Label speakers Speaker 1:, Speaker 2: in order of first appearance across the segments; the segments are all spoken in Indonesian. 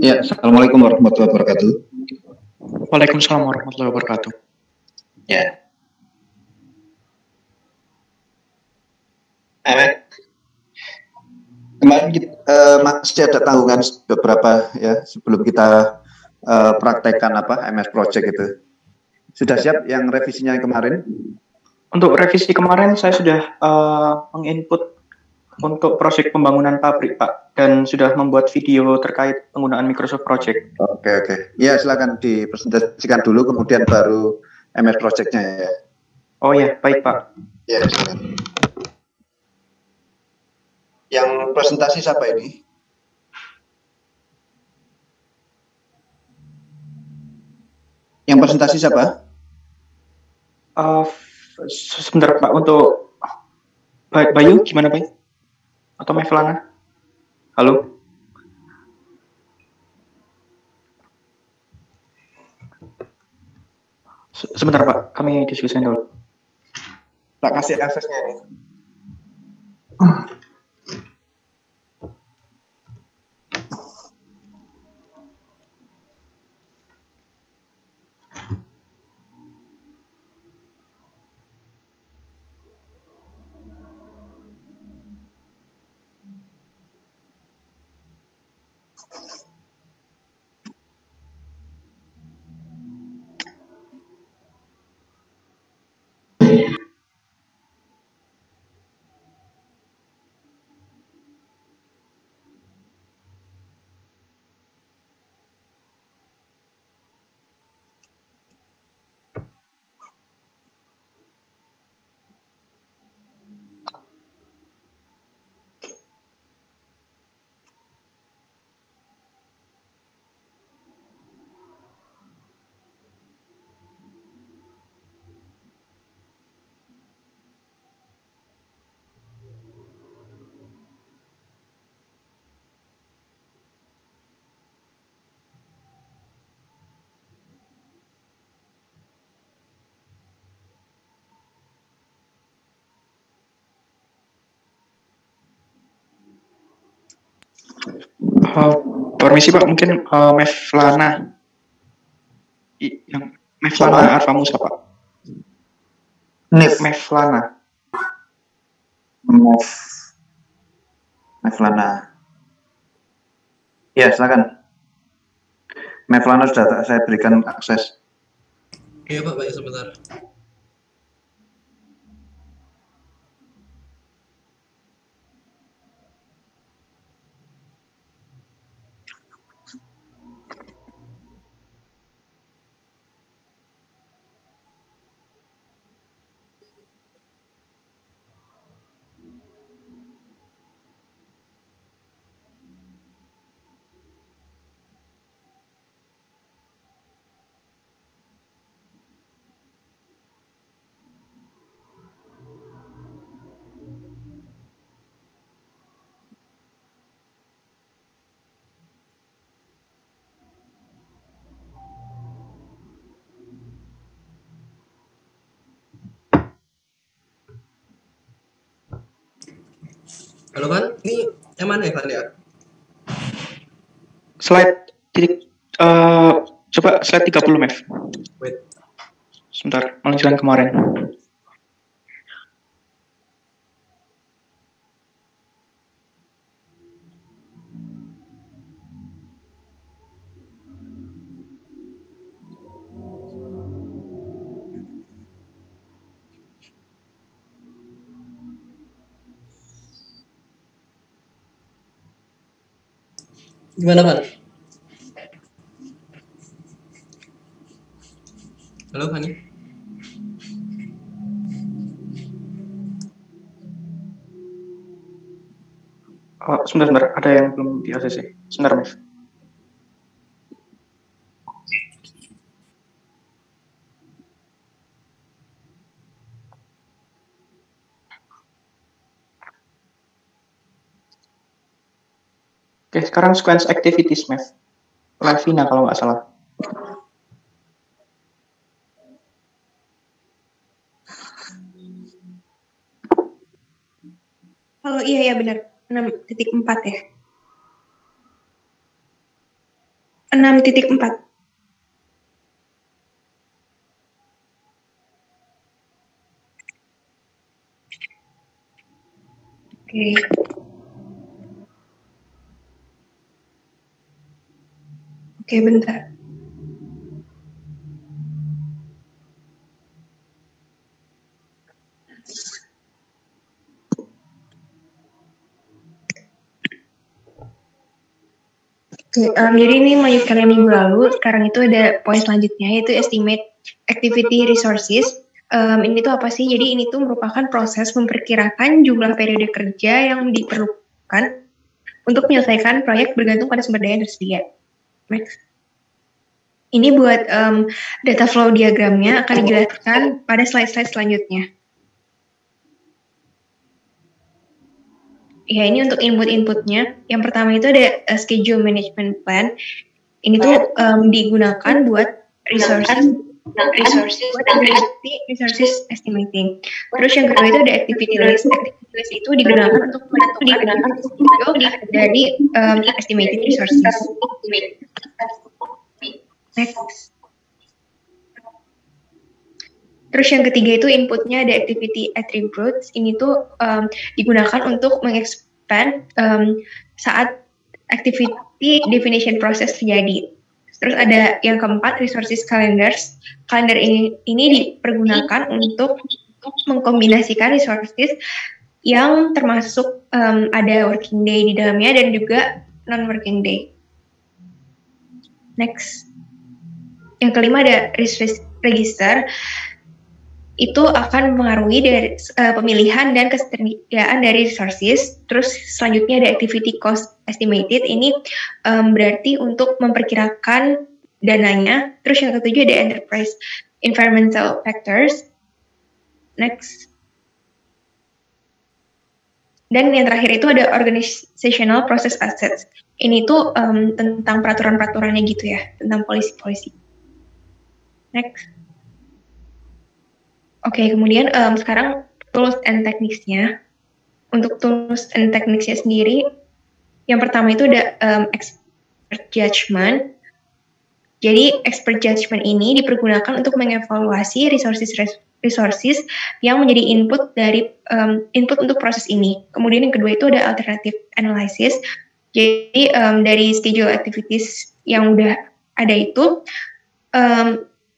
Speaker 1: Ya, Assalamualaikum warahmatullahi wabarakatuh.
Speaker 2: Waalaikumsalam warahmatullahi wabarakatuh.
Speaker 1: Ya. Kemarin masih ada tanggungan beberapa ya sebelum kita praktekkan MS Project itu. Sudah siap yang revisinya kemarin?
Speaker 2: Untuk revisi kemarin saya sudah menginput untuk proyek pembangunan pabrik, Pak, dan sudah membuat video terkait penggunaan Microsoft Project.
Speaker 1: Oke. Ya, silakan dipresentasikan dulu, kemudian baru MS Project-nya ya.
Speaker 2: Oh ya, baik, Pak.
Speaker 1: Ya, silakan. Yang presentasi siapa ini? Yang presentasi siapa?
Speaker 2: Sebentar, Pak, untuk Bayu gimana, Bayu? Atau Mevlana? Halo? Sebentar, Pak, kami diskusikan dulu.
Speaker 1: Tak kasih aksesnya ini.
Speaker 2: Permisi, Pak, mungkin Mevlana. Yang Mevlana Arfamu siapa? Mevlana.
Speaker 1: Mevlana. Ya, silakan. Mevlana sudah saya berikan akses.
Speaker 3: Iya, Pak, baik, sebentar. Halo, kan? Ini yang mana ya, Kan, ya?
Speaker 2: Slide coba slide 30, Mev.
Speaker 3: Wait.
Speaker 2: Sebentar, melanjutkan kemarin.
Speaker 3: Gimana, Kan? Halo, Kan?
Speaker 2: Sebentar, ada yang belum di ACC. Sebentar, Mev. Oke, sekarang sequence activities, Mev. Lavina kalau nggak salah.
Speaker 4: Iya benar. 6.4 ya. 6.4. Oke. Oke, bentar. Oke, jadi ini melanjutkan yang minggu lalu. Sekarang itu ada poin selanjutnya, yaitu estimate activity resources. Ini tuh apa sih? Jadi ini tuh merupakan proses memperkirakan jumlah periode kerja yang diperlukan untuk menyelesaikan proyek bergantung pada sumber daya yang tersedia. Next. Ini buat data flow diagramnya akan dijelaskan pada slide-slide selanjutnya. Ya, ini untuk input-inputnya. Yang pertama itu ada schedule management plan. Ini tuh digunakan buat resources estimating. Terus yang kedua itu ada activity list. Activity list itu digunakan untuk menentukan dari estimated resources. Next. Terus yang ketiga itu inputnya ada activity attributes. Ini tuh digunakan untuk mengexpand saat activity definition process terjadi. Terus ada yang keempat resources calendars. Kalender ini dipergunakan untuk mengkombinasikan resources yang termasuk ada working day di dalamnya dan juga non-working day. Next. Yang kelima ada register. Itu akan mempengaruhi dari pemilihan dan ketersediaan dari resources. Terus selanjutnya ada activity cost estimated. Ini berarti untuk memperkirakan dananya. Terus yang ketujuh ada enterprise environmental factors. Next. Dan yang terakhir itu ada organizational process assets. Ini tuh tentang peraturan-peraturannya gitu ya, tentang polisi-polisi. Next. Oke, kemudian sekarang tools and techniques-nya. Untuk tools and techniques-nya sendiri, yang pertama itu ada expert judgment. Jadi expert judgment ini dipergunakan untuk mengevaluasi resources yang menjadi input input untuk proses ini. Kemudian yang kedua itu ada alternative analysis. Jadi dari schedule activities yang udah ada itu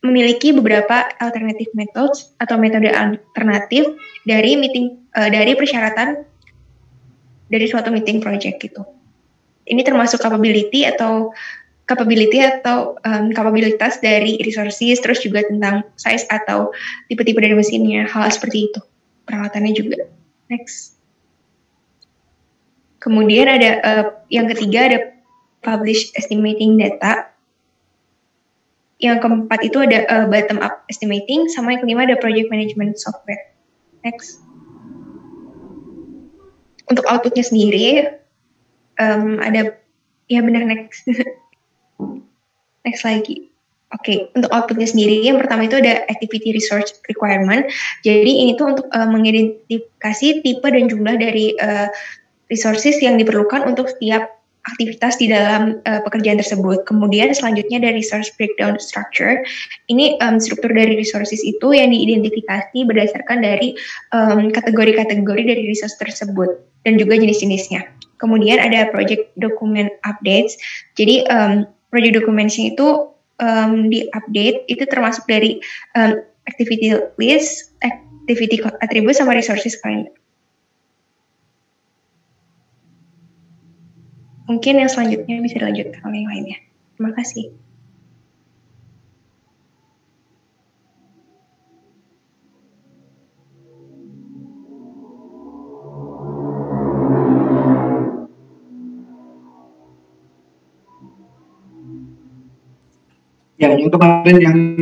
Speaker 4: memiliki beberapa alternative methods atau metode alternatif dari dari persyaratan dari suatu meeting project gitu. Ini termasuk kapabilitas dari resources, terus juga tentang size atau tipe-tipe dari mesinnya, hal seperti itu. Peralatannya juga. Next. Kemudian ada yang ketiga ada publish estimating data. Yang keempat itu ada bottom up estimating, sama yang kelima ada project management software. Next. Untuk outputnya sendiri ada ya benar next. Next lagi. Oke, untuk outputnya sendiri yang pertama itu ada activity resource requirement. Jadi ini tuh untuk mengidentifikasi tipe dan jumlah dari resources yang diperlukan untuk setiap aktivitas di dalam pekerjaan tersebut. Kemudian selanjutnya ada resource breakdown structure. Ini struktur dari resources itu yang diidentifikasi berdasarkan dari kategori-kategori dari resource tersebut dan juga jenis-jenisnya. Kemudian ada project document updates. Jadi project documentsnya itu di-update, itu termasuk dari activity list, activity attribute, sama resources calendar. Mungkin yang selanjutnya bisa dilanjutkan oleh yang lainnya. Terima kasih.
Speaker 1: Yang kemarin yang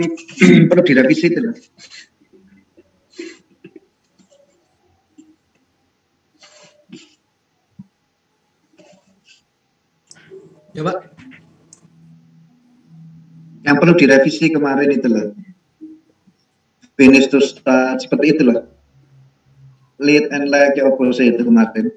Speaker 1: perlu direvisi itu loh.
Speaker 3: Ya Pak.
Speaker 1: Yang perlu direvisi kemarin itu loh. Finish to start, seperti itu loh. Lead and lag ya opposite itu kemarin.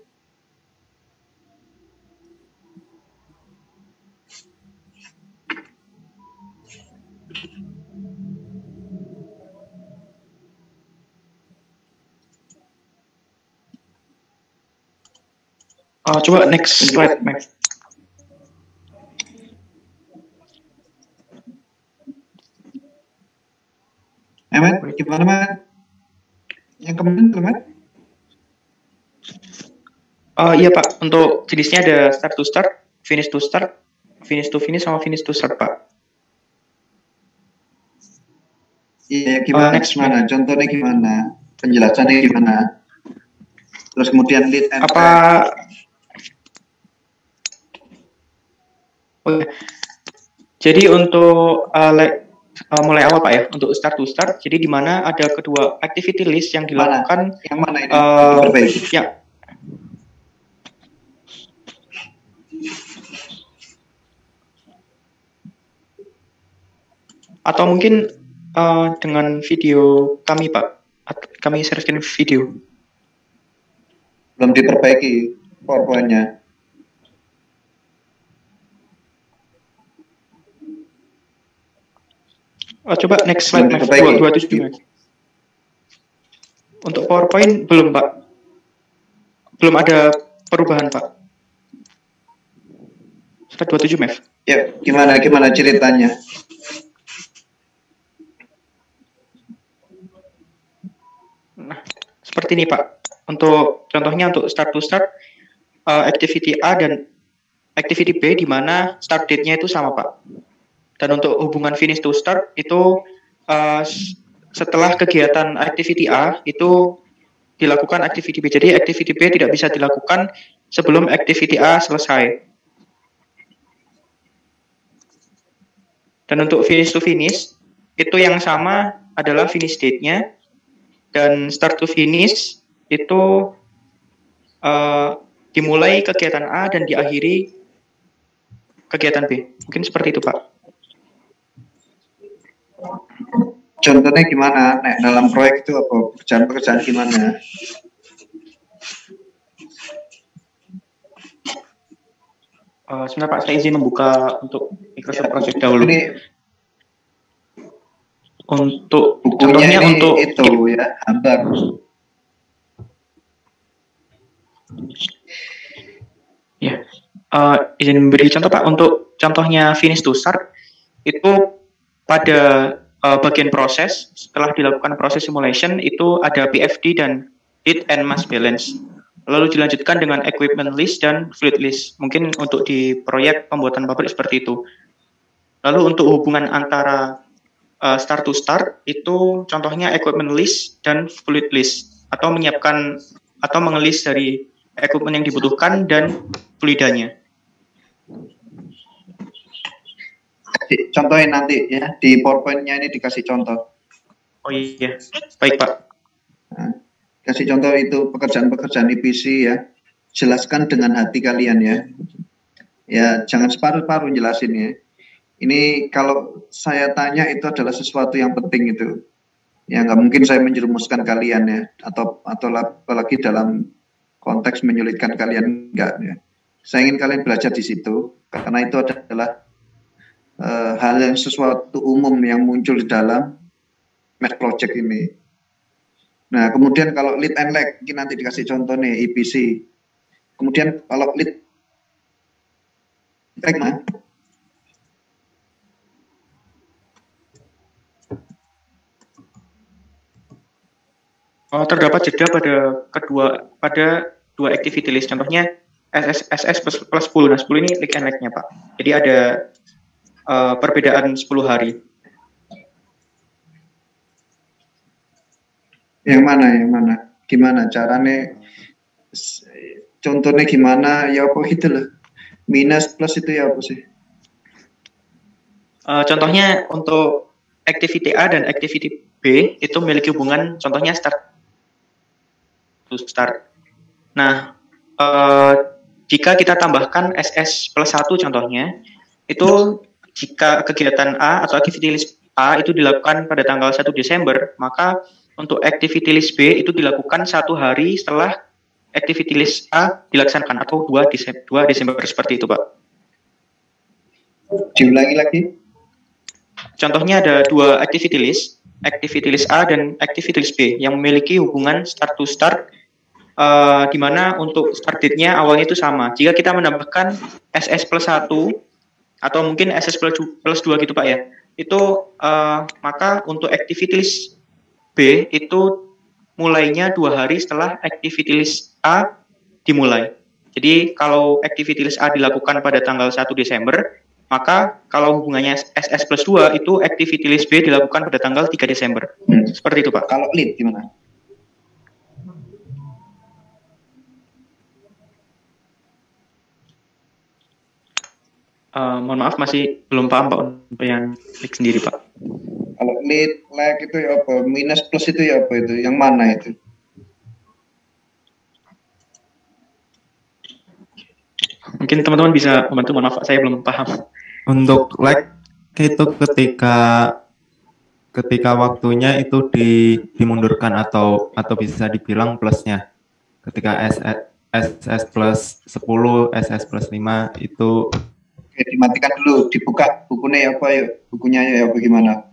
Speaker 2: Coba next slide, Max.
Speaker 1: Emet, gimana, Mat? Yang kemarin, Mat?
Speaker 2: Iya, Pak. Untuk jenisnya ada start to start, finish to start, finish to finish, sama finish to start, Pak.
Speaker 1: Iya, gimana?
Speaker 2: Next,
Speaker 1: gimana? Contohnya gimana? Penjelasannya gimana? Terus kemudian lead and
Speaker 2: apa? Oh, ya. Jadi untuk mulai awal Pak ya, untuk start to start, jadi di mana ada kedua activity list yang dilakukan.
Speaker 1: Yang mana ini?
Speaker 2: Ya. Atau mungkin dengan video kami Pak, kami share-kan video.
Speaker 1: Belum diperbaiki PowerPoint-nya.
Speaker 2: Coba next slide, Mas. 27. Untuk PowerPoint belum, Pak. Belum ada perubahan, Pak. Slide 27, Mas.
Speaker 1: Ya, gimana ceritanya?
Speaker 2: Nah, seperti ini, Pak. Untuk contohnya untuk start to start, activity A dan activity B di mana start date-nya itu sama, Pak. Dan untuk hubungan finish to start itu setelah kegiatan activity A itu dilakukan activity B. Jadi activity B tidak bisa dilakukan sebelum activity A selesai. Dan untuk finish to finish itu yang sama adalah finish date-nya, dan start to finish itu dimulai kegiatan A dan diakhiri kegiatan B. Mungkin seperti itu, Pak.
Speaker 1: Contohnya gimana? Nek dalam proyek itu apa? Pekerjaan gimana?
Speaker 2: Sebentar Pak, saya izin membuka untuk Microsoft Project dahulu.
Speaker 1: Ini
Speaker 2: untuk
Speaker 1: contohnya ini
Speaker 2: untuk
Speaker 1: itu ya, hambar.
Speaker 2: Ya, izin memberi contoh Pak. Untuk contohnya finish to start itu pada bagian proses, setelah dilakukan proses simulation itu ada PFD dan heat and mass balance. Lalu dilanjutkan dengan equipment list dan fluid list. Mungkin untuk di proyek pembuatan pabrik seperti itu. Lalu untuk hubungan antara start to start itu contohnya equipment list dan fluid list, atau menyiapkan atau mengelis dari equipment yang dibutuhkan dan fluidanya.
Speaker 1: Contohin nanti ya, di PowerPoint-nya ini dikasih contoh.
Speaker 2: Oh iya, baik Pak.
Speaker 1: Nah, kasih contoh itu pekerjaan-pekerjaan IPC ya. Jelaskan dengan hati kalian ya. Ya, jangan separuh-paruh jelasin ya. Ini kalau saya tanya itu adalah sesuatu yang penting itu. Ya, nggak mungkin saya menjerumuskan kalian ya, atau apalagi dalam konteks menyulitkan kalian, enggak ya. Saya ingin kalian belajar di situ, karena itu adalah hal yang sesuatu umum yang muncul di dalam Math Project ini. Nah, kemudian kalau lead and lag, ini nanti dikasih contoh nih, EPC. Kemudian kalau lead lag mana?
Speaker 2: Terdapat jeda pada dua activity list. Contohnya SS plus 10. Nah, 10 ini lead and lag-nya, Pak. Jadi ada perbedaan 10 hari.
Speaker 1: Yang mana? Gimana caranya? Contohnya gimana? Ya apa gitu loh. Minus plus itu ya apa sih?
Speaker 2: Contohnya untuk activity A dan activity B itu memiliki hubungan, contohnya start to start. Nah, jika kita tambahkan SS plus 1 contohnya, itu jika kegiatan A atau activity list A itu dilakukan pada tanggal 1 Desember, maka untuk activity list B itu dilakukan 1 hari setelah activity list A dilaksanakan, atau 2 Desember seperti itu, Pak.
Speaker 1: Diulangi lagi.
Speaker 2: Contohnya ada 2 activity list A dan activity list B yang memiliki hubungan start to start di mana untuk start date-nya awalnya itu sama. Jika kita menambahkan SS plus 1 atau mungkin SS plus 2 gitu Pak ya, itu maka untuk activity list B itu mulainya 2 hari setelah activity list A dimulai. Jadi kalau activity list A dilakukan pada tanggal 1 Desember, maka kalau hubungannya SS plus 2 itu activity list B dilakukan pada tanggal 3 Desember. Seperti itu Pak.
Speaker 1: Kalau lead gimana?
Speaker 2: Mohon maaf masih belum paham Pak untuk yang klik sendiri Pak.
Speaker 1: Kalau lead, lag itu ya apa? Minus plus itu ya apa itu? Yang mana itu?
Speaker 2: Mungkin teman-teman bisa membantu, mohon maaf saya belum paham.
Speaker 5: Untuk lag itu ketika waktunya itu dimundurkan atau bisa dibilang plusnya. Ketika SS plus 10, SS plus 5 itu.
Speaker 1: Oke, dimatikan dulu, dibuka bukunya ya apa ya? Bukunya ya bagaimana?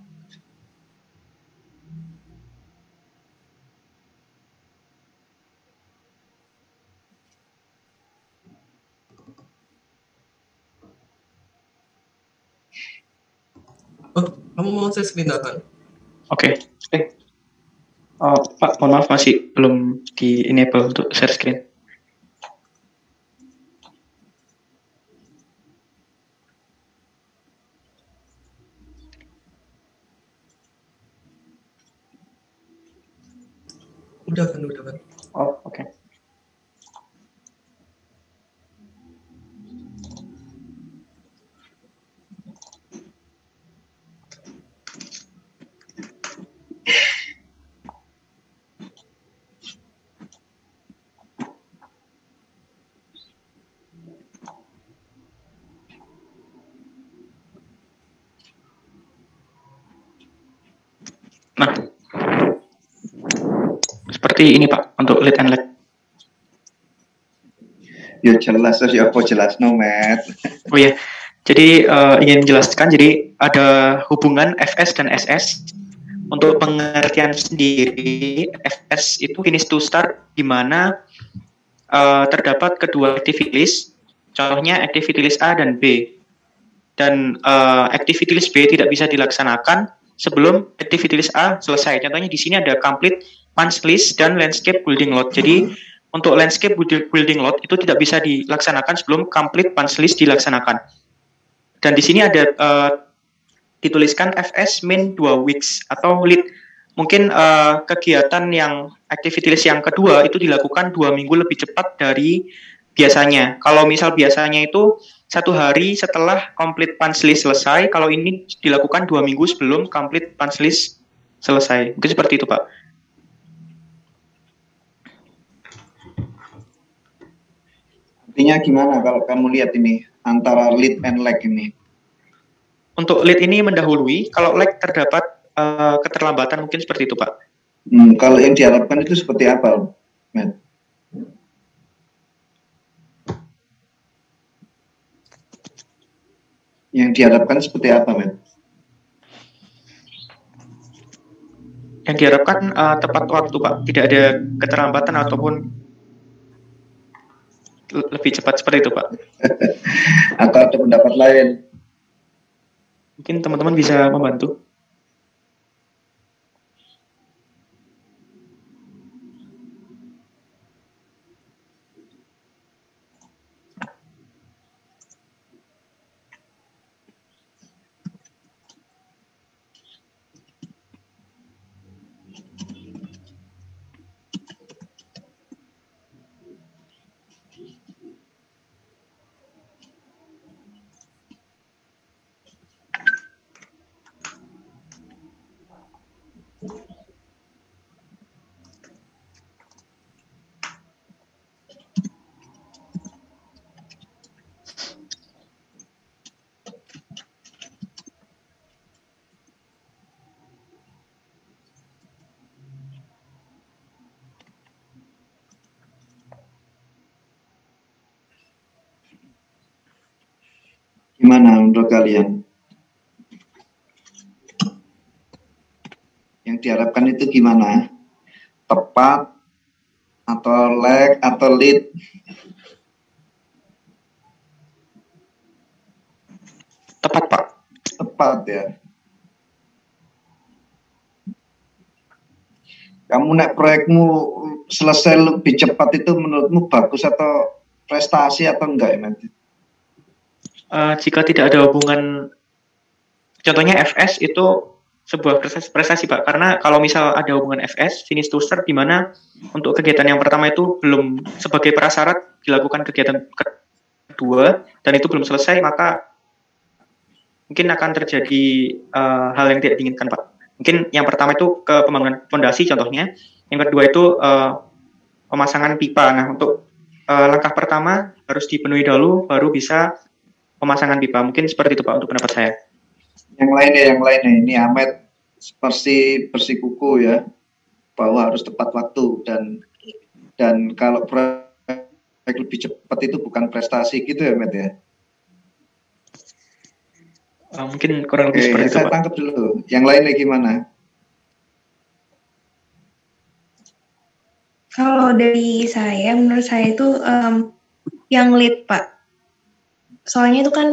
Speaker 3: Oh, kamu mau saya screen kan?
Speaker 2: Oke. Pak, mohon maaf masih belum di enable untuk share screen.
Speaker 3: Udah kan.
Speaker 2: Oh, oke. Nah, seperti ini Pak untuk lead and lag.
Speaker 1: Ya jelas, ya apa jelas no, Matt.
Speaker 2: Oh ya, jadi ingin menjelaskan, jadi ada hubungan FS dan SS. Untuk pengertian sendiri, FS itu finish to start, di mana terdapat kedua activity list, contohnya activity list A dan B. Dan activity list B tidak bisa dilaksanakan sebelum activity list A selesai. Contohnya di sini ada complete punch list dan landscape building load. Jadi untuk landscape building load itu tidak bisa dilaksanakan sebelum complete punch list dilaksanakan. Dan di sini ada dituliskan FS min 2 weeks atau lead. Mungkin kegiatan yang activity list yang kedua itu dilakukan 2 minggu lebih cepat dari biasanya. Kalau misal biasanya itu 1 hari setelah complete punch list selesai, kalau ini dilakukan 2 minggu sebelum complete punch list selesai. Mungkin seperti itu Pak.
Speaker 1: Artinya gimana kalau kamu lihat ini antara lead and lag ini?
Speaker 2: Untuk lead ini mendahului, kalau lag terdapat keterlambatan mungkin seperti itu Pak.
Speaker 1: Kalau yang diharapkan itu seperti apa, Matt? Yang diharapkan seperti apa, Matt?
Speaker 2: Yang diharapkan tepat waktu Pak, tidak ada keterlambatan ataupun lebih cepat seperti itu Pak.
Speaker 1: Atau ada pendapat lain?
Speaker 2: Mungkin teman-teman bisa membantu.
Speaker 1: Gimana menurut kalian? Yang diharapkan itu gimana? Tepat atau lag atau lead?
Speaker 2: Tepat, Pak.
Speaker 1: Tepat ya. Kamu naik proyekmu selesai lebih cepat itu menurutmu bagus atau prestasi atau enggak ya nanti?
Speaker 2: Jika tidak ada hubungan, contohnya FS itu sebuah prestasi, Pak. Karena kalau misal ada hubungan FS, finish to start, di mana untuk kegiatan yang pertama itu belum sebagai prasyarat dilakukan kegiatan kedua, dan itu belum selesai, maka mungkin akan terjadi hal yang tidak diinginkan, Pak. Mungkin yang pertama itu ke pembangunan fondasi contohnya, yang kedua itu pemasangan pipa. Nah, untuk langkah pertama harus dipenuhi dulu, baru bisa pemasangan pipa. Mungkin seperti itu, Pak, untuk pendapat saya.
Speaker 1: Yang lainnya. Ini Ahmed seperti bersikuku ya, bahwa harus tepat waktu dan kalau proyek lebih cepat itu bukan prestasi gitu ya, Ahmed ya.
Speaker 2: Mungkin kurang lebih seperti itu,
Speaker 1: saya
Speaker 2: Pak.
Speaker 1: tangkap dulu. Yang lainnya gimana?
Speaker 4: Kalau dari saya, menurut saya itu yang lead, Pak. Soalnya itu kan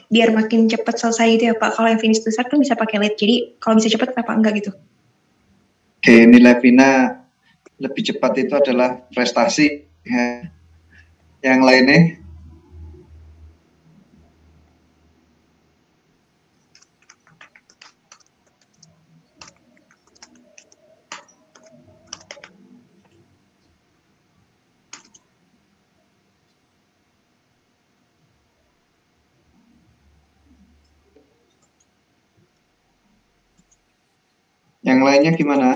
Speaker 4: biar makin cepat selesai gitu ya, Pak. Kalau yang finish to start kan bisa pakai lead. Jadi kalau bisa cepat kenapa enggak gitu?
Speaker 1: Oke, nilai Vina lebih cepat itu adalah prestasi. Ya. Yang lainnya? Yang lainnya gimana?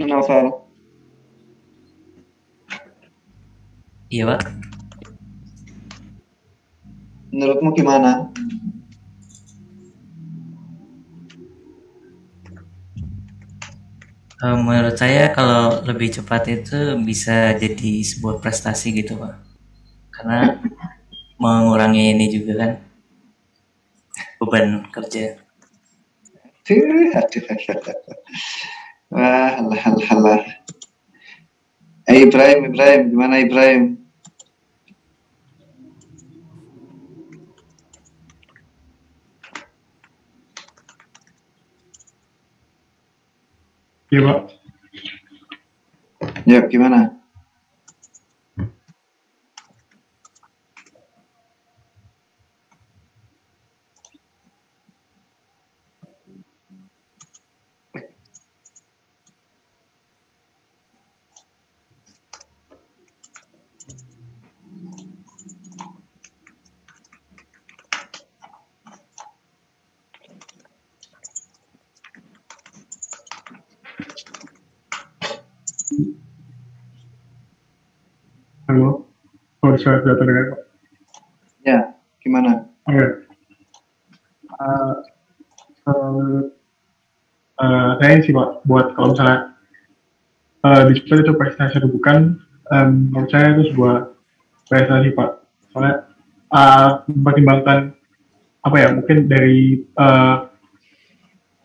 Speaker 1: Novel.
Speaker 6: Iya, Pak.
Speaker 1: Menurutmu gimana?
Speaker 6: Menurut saya kalau lebih cepat itu bisa jadi sebuah prestasi gitu, Pak. Karena mengurangi ini juga kan beban kerja.
Speaker 1: Wah, halah. Ibrahim, gimana Ibrahim?
Speaker 7: Iya, Pak.
Speaker 1: Ya, gimana?
Speaker 7: Halo. Oh, saya sudah terdengar, Pak.
Speaker 1: Ya, gimana?
Speaker 7: Oke. Saya sih, Pak, buat kalau misalnya display itu prestasi atau bukan, menurut saya itu sebuah prestasi, Pak. Soalnya mempertimbangkan apa ya, mungkin dari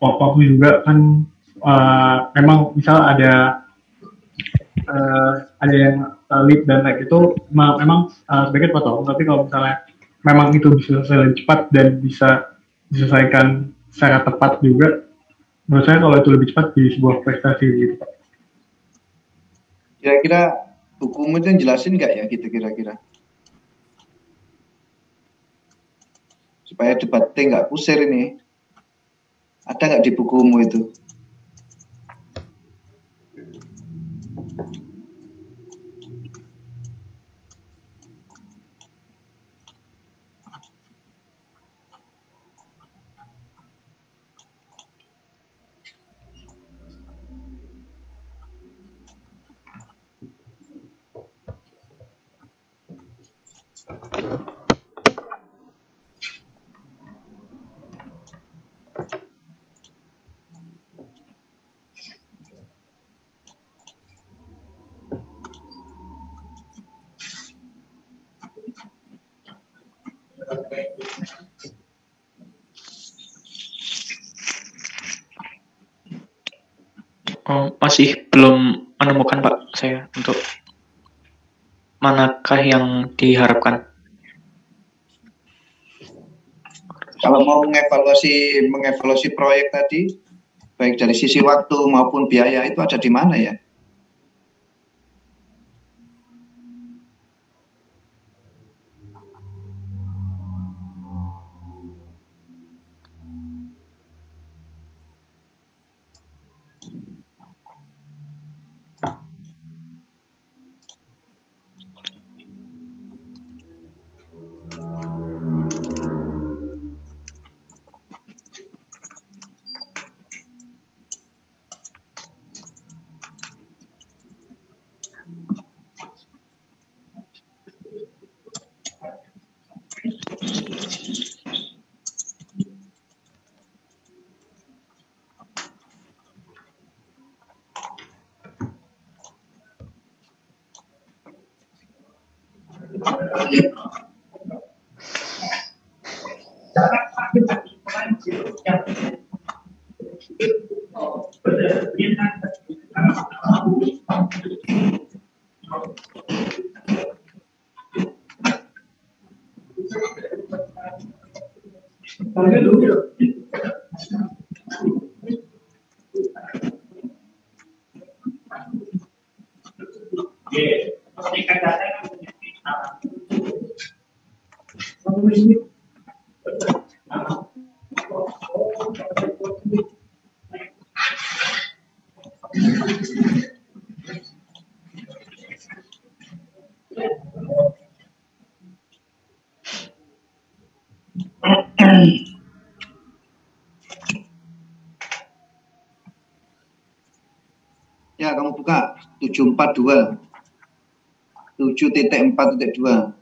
Speaker 7: waktu juga kan memang misal ada yang lead dan lag itu memang sebaiknya potong. Tapi kalau misalnya memang itu bisa selesai cepat dan bisa diselesaikan secara tepat juga, menurut saya kalau itu lebih cepat di sebuah prestasi gitu, Pak.
Speaker 1: Kira-kira hukum itu jelasin nggak ya gitu kira-kira? Supaya debatnya nggak kusir ini. Ada nggak di bukumu itu?
Speaker 2: Oh, masih belum menemukan Pak saya untuk manakah yang diharapkan.
Speaker 1: Kalau mau mengevaluasi proyek tadi, baik dari sisi waktu maupun biaya itu ada di mana ya? Ya, kamu buka 742 7.4.2.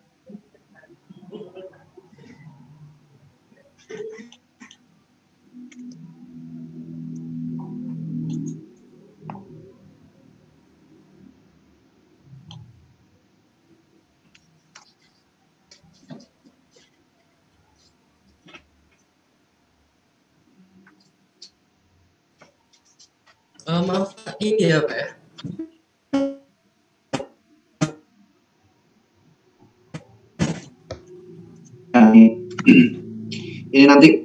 Speaker 3: Maaf, ini ya Pak ya.
Speaker 1: Nah, ini nanti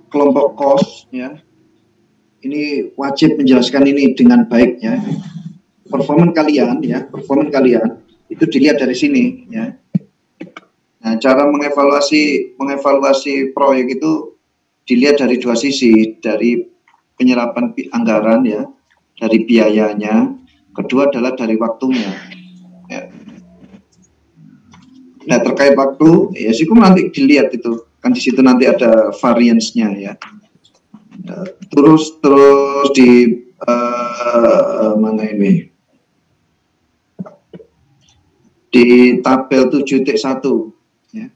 Speaker 1: kelompok kos ya. Ini wajib menjelaskan ini dengan baik ya. Performan kalian itu dilihat dari sini ya. Nah, cara mengevaluasi proyek itu dilihat dari dua sisi, dari penyerapan anggaran ya, dari biayanya, kedua adalah dari waktunya. Ya. Nah, terkait waktu, ya sih nanti dilihat itu, kan di situ nanti ada variance-nya ya. Terus di mana ini? Di tabel 7.1 ya.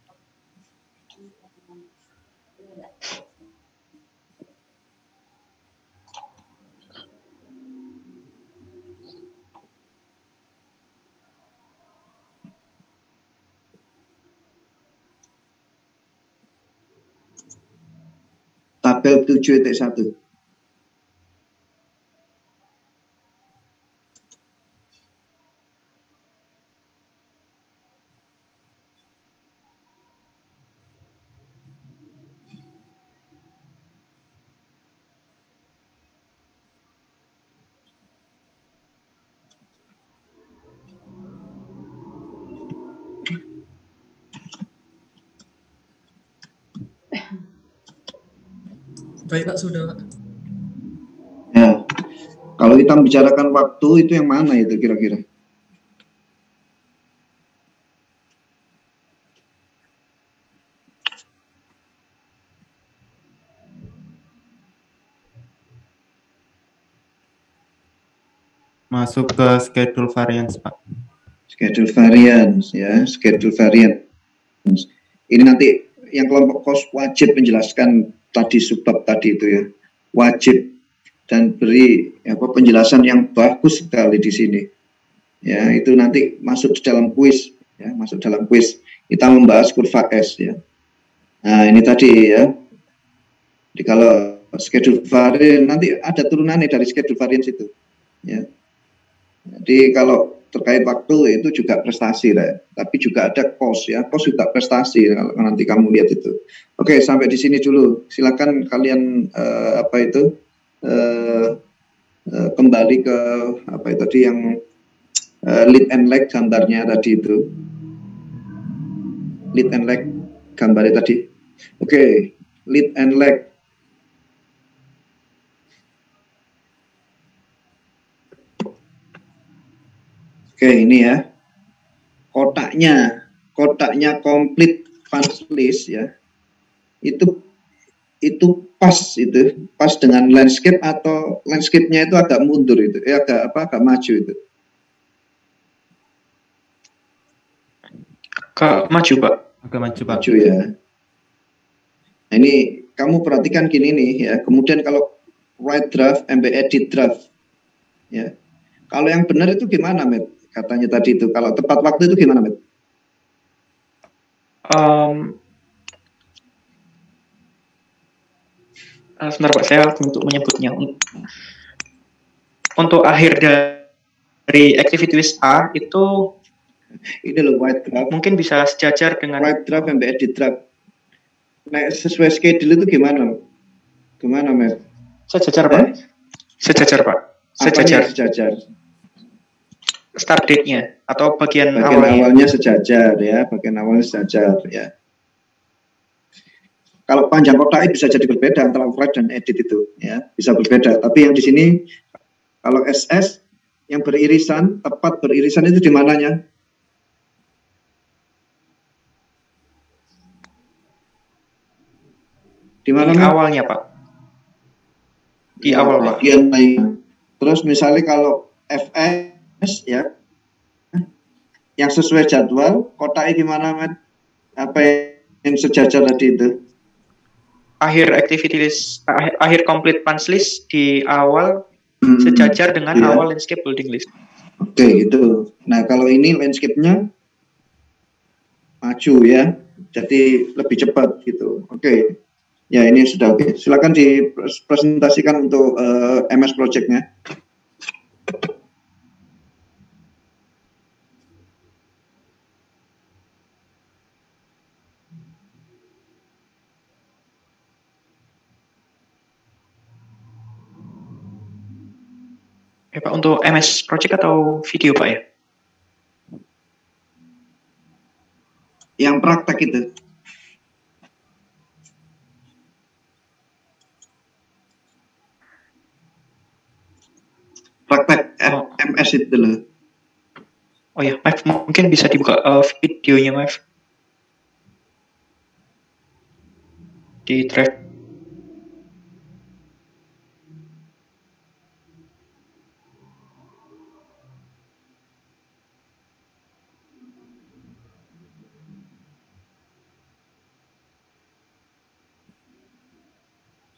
Speaker 1: Tabel 7.1.
Speaker 3: Baik Pak, sudah Pak.
Speaker 1: Ya, kalau kita membicarakan waktu itu yang mana itu kira-kira?
Speaker 5: Masuk ke schedule variance, Pak.
Speaker 1: Schedule variance ya, schedule variance. Ini nanti yang kelompok kos wajib menjelaskan tadi subbab tadi itu ya, wajib dan beri penjelasan yang bagus sekali di sini. Ya, itu nanti masuk di dalam kuis ya, masuk dalam kuis. Kita membahas kurva S ya. Nah, ini tadi ya. Jadi kalau schedule variance nanti ada turunannya dari schedule variance itu. Ya. Jadi kalau terkait waktu itu juga prestasi lah. Tapi juga ada cost ya. Cost juga prestasi kalau nanti kamu lihat itu. Oke, sampai di sini dulu. Silakan kalian kembali ke apa itu tadi yang lead and lag gambarnya tadi itu. Lead and lag gambarnya tadi. Oke, lead and lag. Oke, ini ya. Kotaknya complete punch list ya. Itu pas dengan landscape atau landscape-nya itu agak mundur itu. Agak maju itu.
Speaker 2: Maju, Pak.
Speaker 5: Agak maju, Pak.
Speaker 1: Maju ya. Nah, ini kamu perhatikan gini nih ya. Kemudian kalau write draft, MB edit draft. Ya. Kalau yang benar itu gimana, Met? Katanya tadi itu. Kalau tepat waktu itu gimana, Met?
Speaker 2: Sebentar, Pak, saya untuk menyebutnya. Untuk akhir dari activity list A itu
Speaker 1: ini loh white draft.
Speaker 2: Mungkin bisa sejajar dengan
Speaker 1: white draft MB edit draft. Nah, sesuai schedule itu gimana? Gimana, Met?
Speaker 2: Sejajar, Pak. Sejajar, Pak.
Speaker 1: Sejajar.
Speaker 2: Start date-nya atau bagian
Speaker 1: awalnya sejajar ya, bagian awalnya sejajar ya. Kalau panjang kotak bisa jadi berbeda antara write dan edit itu ya, bisa berbeda. Tapi yang di sini kalau SS yang beririsan, tepat beririsan itu di mananya? Di mana?
Speaker 2: Di awalnya, Pak. Di awal, Pak.
Speaker 1: Terus misalnya kalau FS ya, yang sesuai jadwal, kotaknya gimana, Met? Apa yang sejajar tadi itu?
Speaker 2: Akhir activity list, akhir complete punch list di awal sejajar dengan awal landscape building list.
Speaker 1: Oke, gitu. Nah, kalau ini landscape-nya maju ya, jadi lebih cepat gitu. Oke. Ya, ini sudah oke. Silakan dipresentasikan untuk MS Project-nya.
Speaker 2: Ya, Pak, untuk MS Project atau video, Pak ya?
Speaker 1: Yang praktek itu. Praktek MS itu loh.
Speaker 2: Oh ya, Maaf, mungkin bisa dibuka videonya, Maaf. Di drive.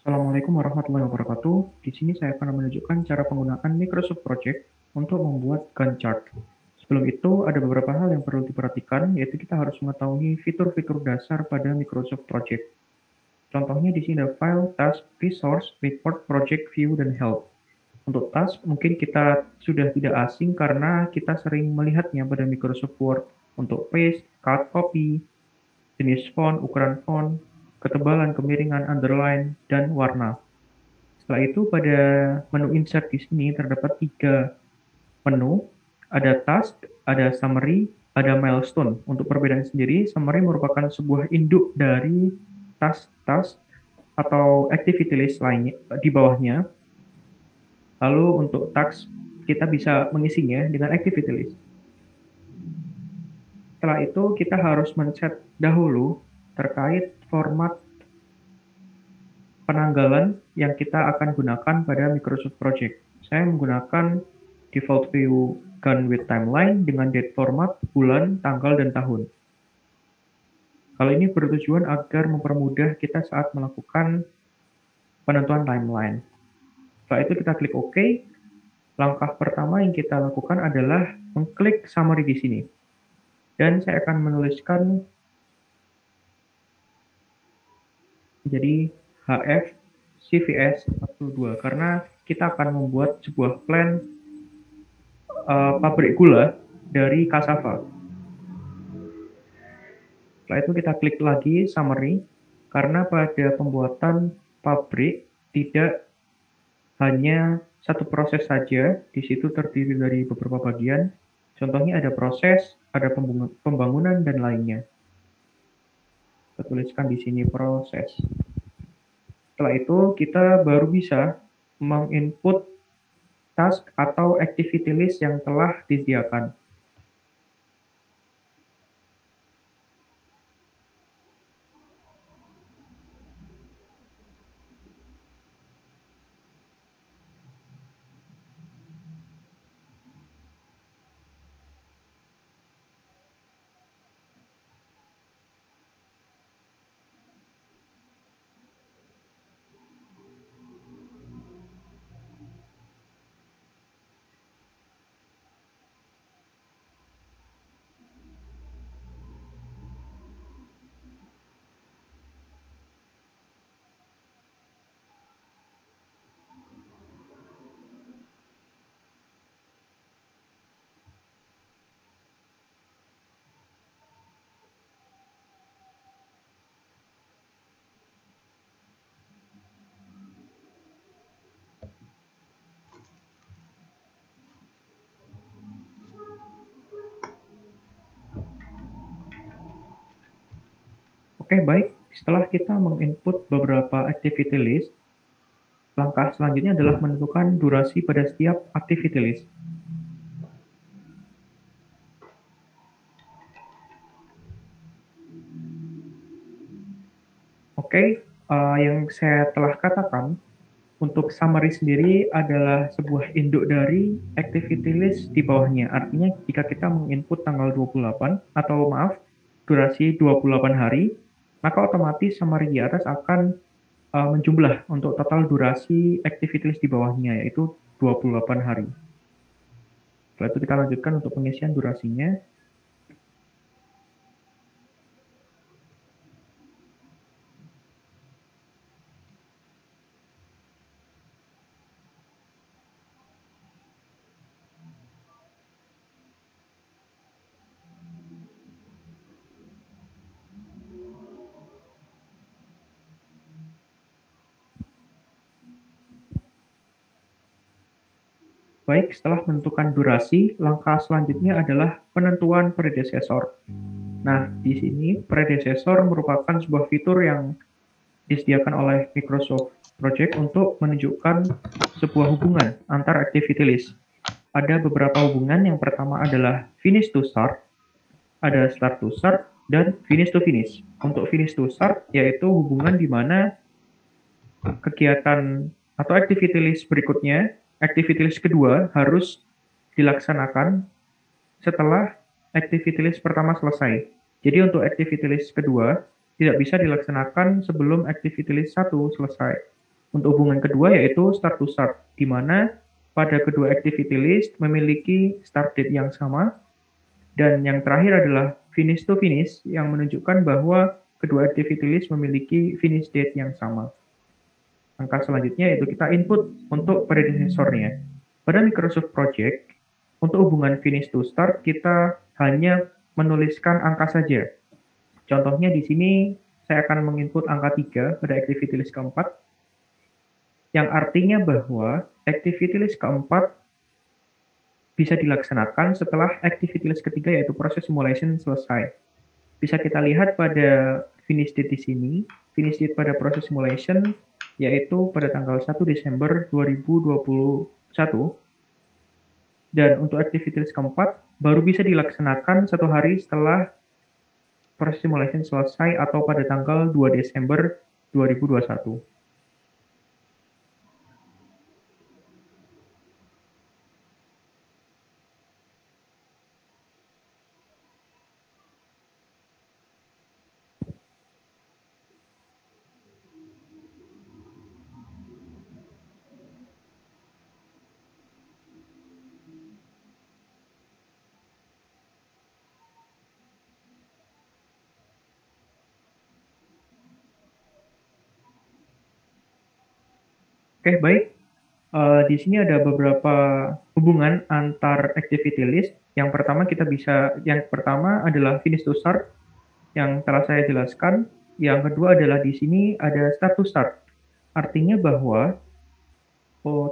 Speaker 8: Assalamualaikum warahmatullahi wabarakatuh. Di sini saya akan menunjukkan cara penggunaan Microsoft Project untuk membuat Gantt chart. Sebelum itu, ada beberapa hal yang perlu diperhatikan, yaitu kita harus mengetahui fitur-fitur dasar pada Microsoft Project. Contohnya di sini ada File, Task, Resource, Report, Project, View, dan Help. Untuk task, mungkin kita sudah tidak asing karena kita sering melihatnya pada Microsoft Word untuk paste, cut, copy, jenis font, ukuran font, ketebalan, kemiringan, underline, dan warna. Setelah itu pada menu insert di sini terdapat 3 menu, ada task, ada summary, ada milestone. Untuk perbedaan sendiri, summary merupakan sebuah induk dari task atau activity list lainnya di bawahnya. Lalu untuk task kita bisa mengisinya dengan activity list. Setelah itu kita harus men-set dahulu terkait format penanggalan yang kita akan gunakan pada Microsoft Project. Saya menggunakan default view Gantt with timeline dengan date format, bulan, tanggal, dan tahun. Hal ini bertujuan agar mempermudah kita saat melakukan penentuan timeline. Setelah itu kita klik OK. Langkah pertama yang kita lakukan adalah mengklik summary di sini. Dan saya akan menuliskan Jadi HF CVS 42 karena kita akan membuat sebuah plan pabrik gula dari cassava. Setelah itu kita klik lagi summary karena pada pembuatan pabrik tidak hanya satu proses saja, di situ terdiri dari beberapa bagian. Contohnya ada proses, ada pembangunan dan lainnya. Kita tuliskan di sini proses. Setelah itu kita baru bisa menginput task atau activity list yang telah disediakan. Oke, baik. Setelah kita menginput beberapa activity list, langkah selanjutnya adalah menentukan durasi pada setiap activity list. Oke, yang saya telah katakan, untuk summary sendiri adalah sebuah induk dari activity list di bawahnya. Artinya jika kita menginput tanggal 28, atau maaf, durasi 28 hari, maka otomatis summary di atas akan menjumlah untuk total durasi activity list di bawahnya, yaitu 28 hari. Setelah itu kita lanjutkan untuk pengisian durasinya. Baik, setelah menentukan durasi, langkah selanjutnya adalah penentuan predecessor. Nah, di sini predecessor merupakan sebuah fitur yang disediakan oleh Microsoft Project untuk menunjukkan sebuah hubungan antar activity list. Ada beberapa hubungan, yang pertama adalah finish to start, ada start to start, dan finish to finish. Untuk finish to start, yaitu hubungan di mana kegiatan atau activity list berikutnya, activity list kedua harus dilaksanakan setelah activity list pertama selesai. Jadi untuk activity list kedua tidak bisa dilaksanakan sebelum activity list 1 selesai. Untuk hubungan kedua yaitu start to start, di mana pada kedua activity list memiliki start date yang sama, dan yang terakhir adalah finish to finish yang menunjukkan bahwa kedua activity list memiliki finish date yang sama. Langkah selanjutnya yaitu kita input untuk predecessornya. Pada Microsoft Project, untuk hubungan finish to start, kita hanya menuliskan angka saja. Contohnya di sini, saya akan menginput angka 3 pada activity list keempat, yang artinya bahwa activity list keempat bisa dilaksanakan setelah activity list ketiga, yaitu proses simulation, selesai. Bisa kita lihat pada finish date di sini, finish date pada proses simulation, yaitu pada tanggal 1 Desember 2021, dan untuk activity list keempat baru bisa dilaksanakan 1 hari setelah proses simulation selesai, atau pada tanggal 2 Desember 2021. Oke, baik. Di sini ada beberapa hubungan antar activity list. Yang pertama adalah finish to start yang telah saya jelaskan. Yang kedua adalah di sini ada start to start. Artinya bahwa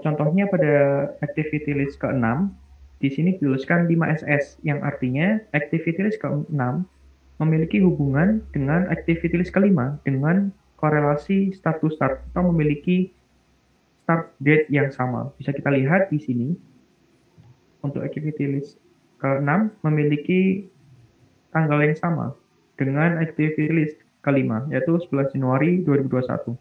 Speaker 8: contohnya pada activity list ke-6 di sini dituliskan 5SS yang artinya activity list ke-6 memiliki hubungan dengan activity list ke-5 dengan korelasi start to start atau memiliki start date yang sama. Bisa kita lihat di sini untuk activity list ke-6 memiliki tanggal yang sama dengan activity list ke-5 yaitu 11 Januari 2021.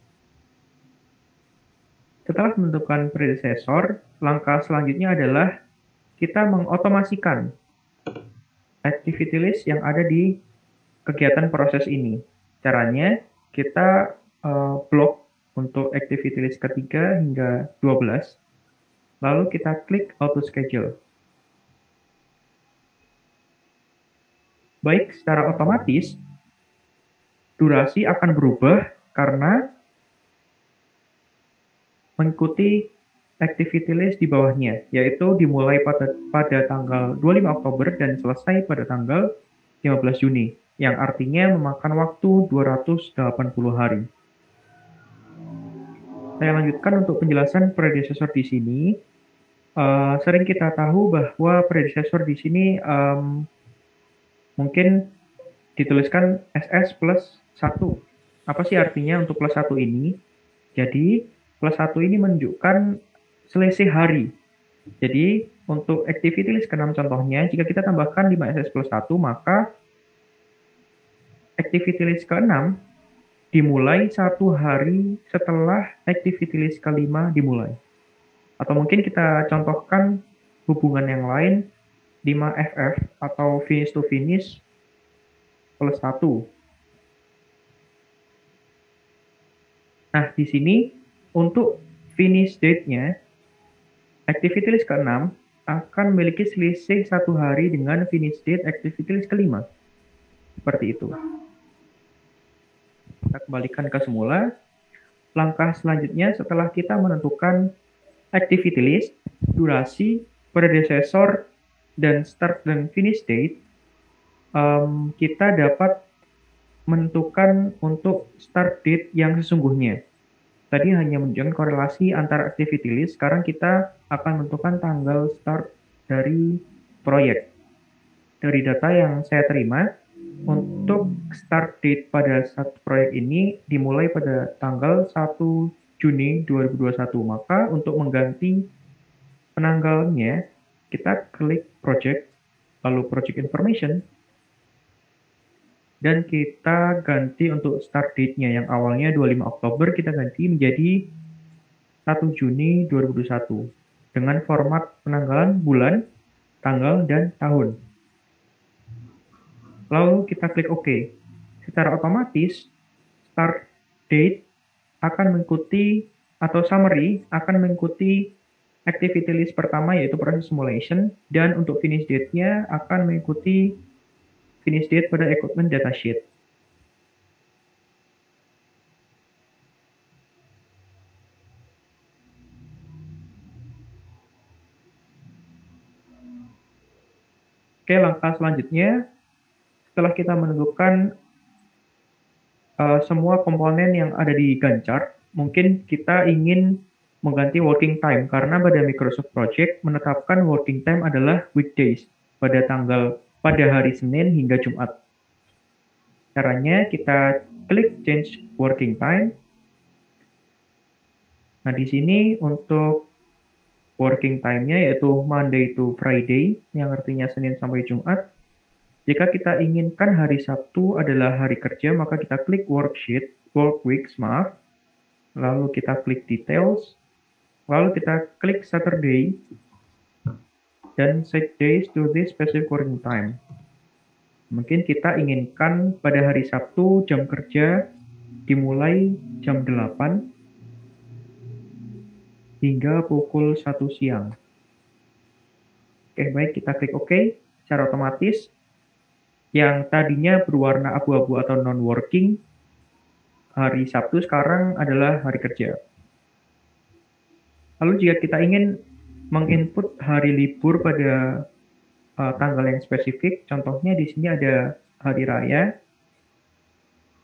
Speaker 8: Setelah menentukan predecessor, langkah selanjutnya adalah kita mengotomasikan activity list yang ada di kegiatan proses ini. Caranya, kita blok untuk activity list ketiga hingga 12, lalu kita klik auto schedule. Baik, secara otomatis, durasi akan berubah karena mengikuti activity list di bawahnya, yaitu dimulai pada tanggal 25 Oktober dan selesai pada tanggal 15 Juni, yang artinya memakan waktu 280 hari. Saya lanjutkan untuk penjelasan predecessor di sini. Sering kita tahu bahwa predecessor di sini mungkin dituliskan SS plus 1. Apa sih artinya untuk plus 1 ini? Jadi, plus 1 ini menunjukkan selisih hari. Jadi, untuk activity list ke-6 contohnya, jika kita tambahkan 5SS plus 1, maka activity list ke-6 dimulai 1 hari setelah activity list ke-5 dimulai. Atau mungkin kita contohkan hubungan yang lain, 5FF atau finish to finish plus 1. Nah, di sini untuk finish date-nya, activity list ke-6 akan memiliki selisih 1 hari dengan finish date activity list ke-5. Seperti itu. Kita kembalikan ke semula. Langkah selanjutnya setelah kita menentukan activity list, durasi, predecessor, dan start dan finish date, kita dapat menentukan untuk start date yang sesungguhnya. Tadi hanya menunjukkan korelasi antara activity list, sekarang kita akan menentukan tanggal start dari proyek. Dari data yang saya terima, untuk start date pada satu proyek ini dimulai pada tanggal 1 Juni 2021. Maka untuk mengganti penanggalnya, kita klik project, lalu project information, dan kita ganti untuk start date-nya yang awalnya 25 Oktober kita ganti menjadi 1 Juni 2021 dengan format penanggalan bulan, tanggal, dan tahun. Lalu kita klik OK. Secara otomatis start date akan mengikuti atau summary akan mengikuti activity list pertama yaitu proses simulation, dan untuk finish date-nya akan mengikuti finish date pada equipment datasheet. Oke, langkah selanjutnya, setelah kita menentukan semua komponen yang ada di Gantt chart, mungkin kita ingin mengganti working time, karena pada Microsoft Project menetapkan working time adalah weekdays pada hari Senin hingga Jumat. Caranya kita klik change working time. Nah, di sini untuk working time-nya yaitu Monday to Friday, yang artinya Senin sampai Jumat. Jika kita inginkan hari Sabtu adalah hari kerja, maka kita klik work weeks, lalu kita klik details, lalu kita klik Saturday, dan set days to this specific working time. Mungkin kita inginkan pada hari Sabtu jam kerja dimulai jam 8 hingga pukul 1 siang. Oke, baik, kita klik OK. Secara otomatis, yang tadinya berwarna abu-abu atau non-working, hari Sabtu sekarang adalah hari kerja. Lalu jika kita ingin menginput hari libur pada tanggal yang spesifik, contohnya di sini ada hari raya.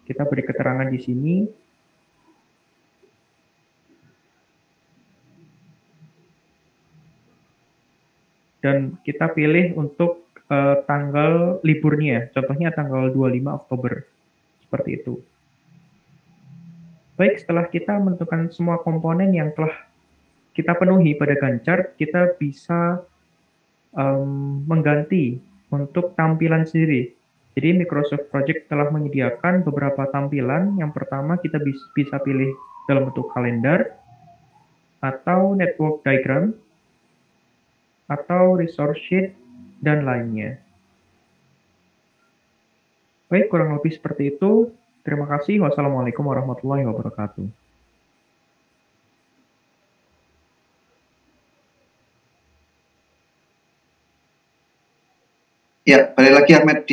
Speaker 8: Kita beri keterangan di sini. Dan kita pilih untuk tanggal liburnya, contohnya tanggal 25 Oktober. Seperti itu. Baik, setelah kita menentukan semua komponen yang telah kita penuhi pada Gantt chart, kita bisa mengganti untuk tampilan sendiri. Jadi Microsoft Project telah menyediakan beberapa tampilan. Yang pertama kita bisa pilih dalam bentuk kalender, atau network diagram, atau resource sheet, dan lainnya. Baik, kurang lebih seperti itu. Terima kasih. Wassalamualaikum warahmatullahi wabarakatuh.
Speaker 1: Ya, balik lagi Ahmed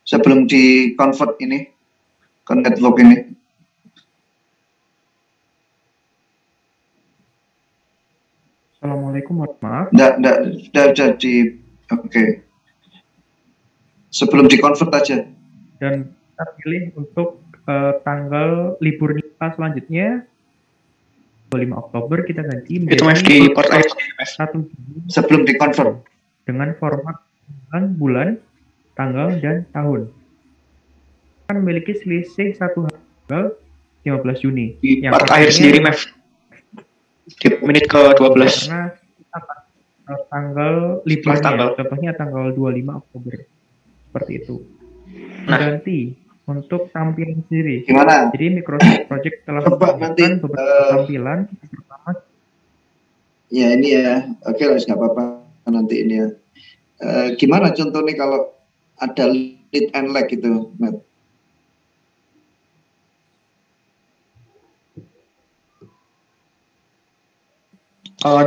Speaker 1: sebelum di convert ini, network ini.
Speaker 8: Assalamualaikum warahmatullahi
Speaker 1: Udah di, oke. Sebelum di convert aja.
Speaker 8: Dan kita pilih untuk tanggal libur nikah selanjutnya 25 Oktober kita ganti menjadi 1 Juni
Speaker 1: sebelum di convert
Speaker 8: dengan format bulan, tanggal, dan tahun. Kan memiliki selisih satu tanggal 15 Juni.
Speaker 2: Di part akhir sendiri, Mev. Di menit ke-12.
Speaker 8: Karena tanggal liburnya, contohnya tanggal 25 Oktober. Seperti itu. Ganti untuk tampilan sendiri.
Speaker 1: Gimana?
Speaker 8: Jadi Microsoft Project telah menambahkan beberapa tampilan. Pertama,
Speaker 1: ya ini ya, oke lah, nggak apa-apa nanti ini ya. Gimana contohnya kalau ada lead and lag gitu, Matt?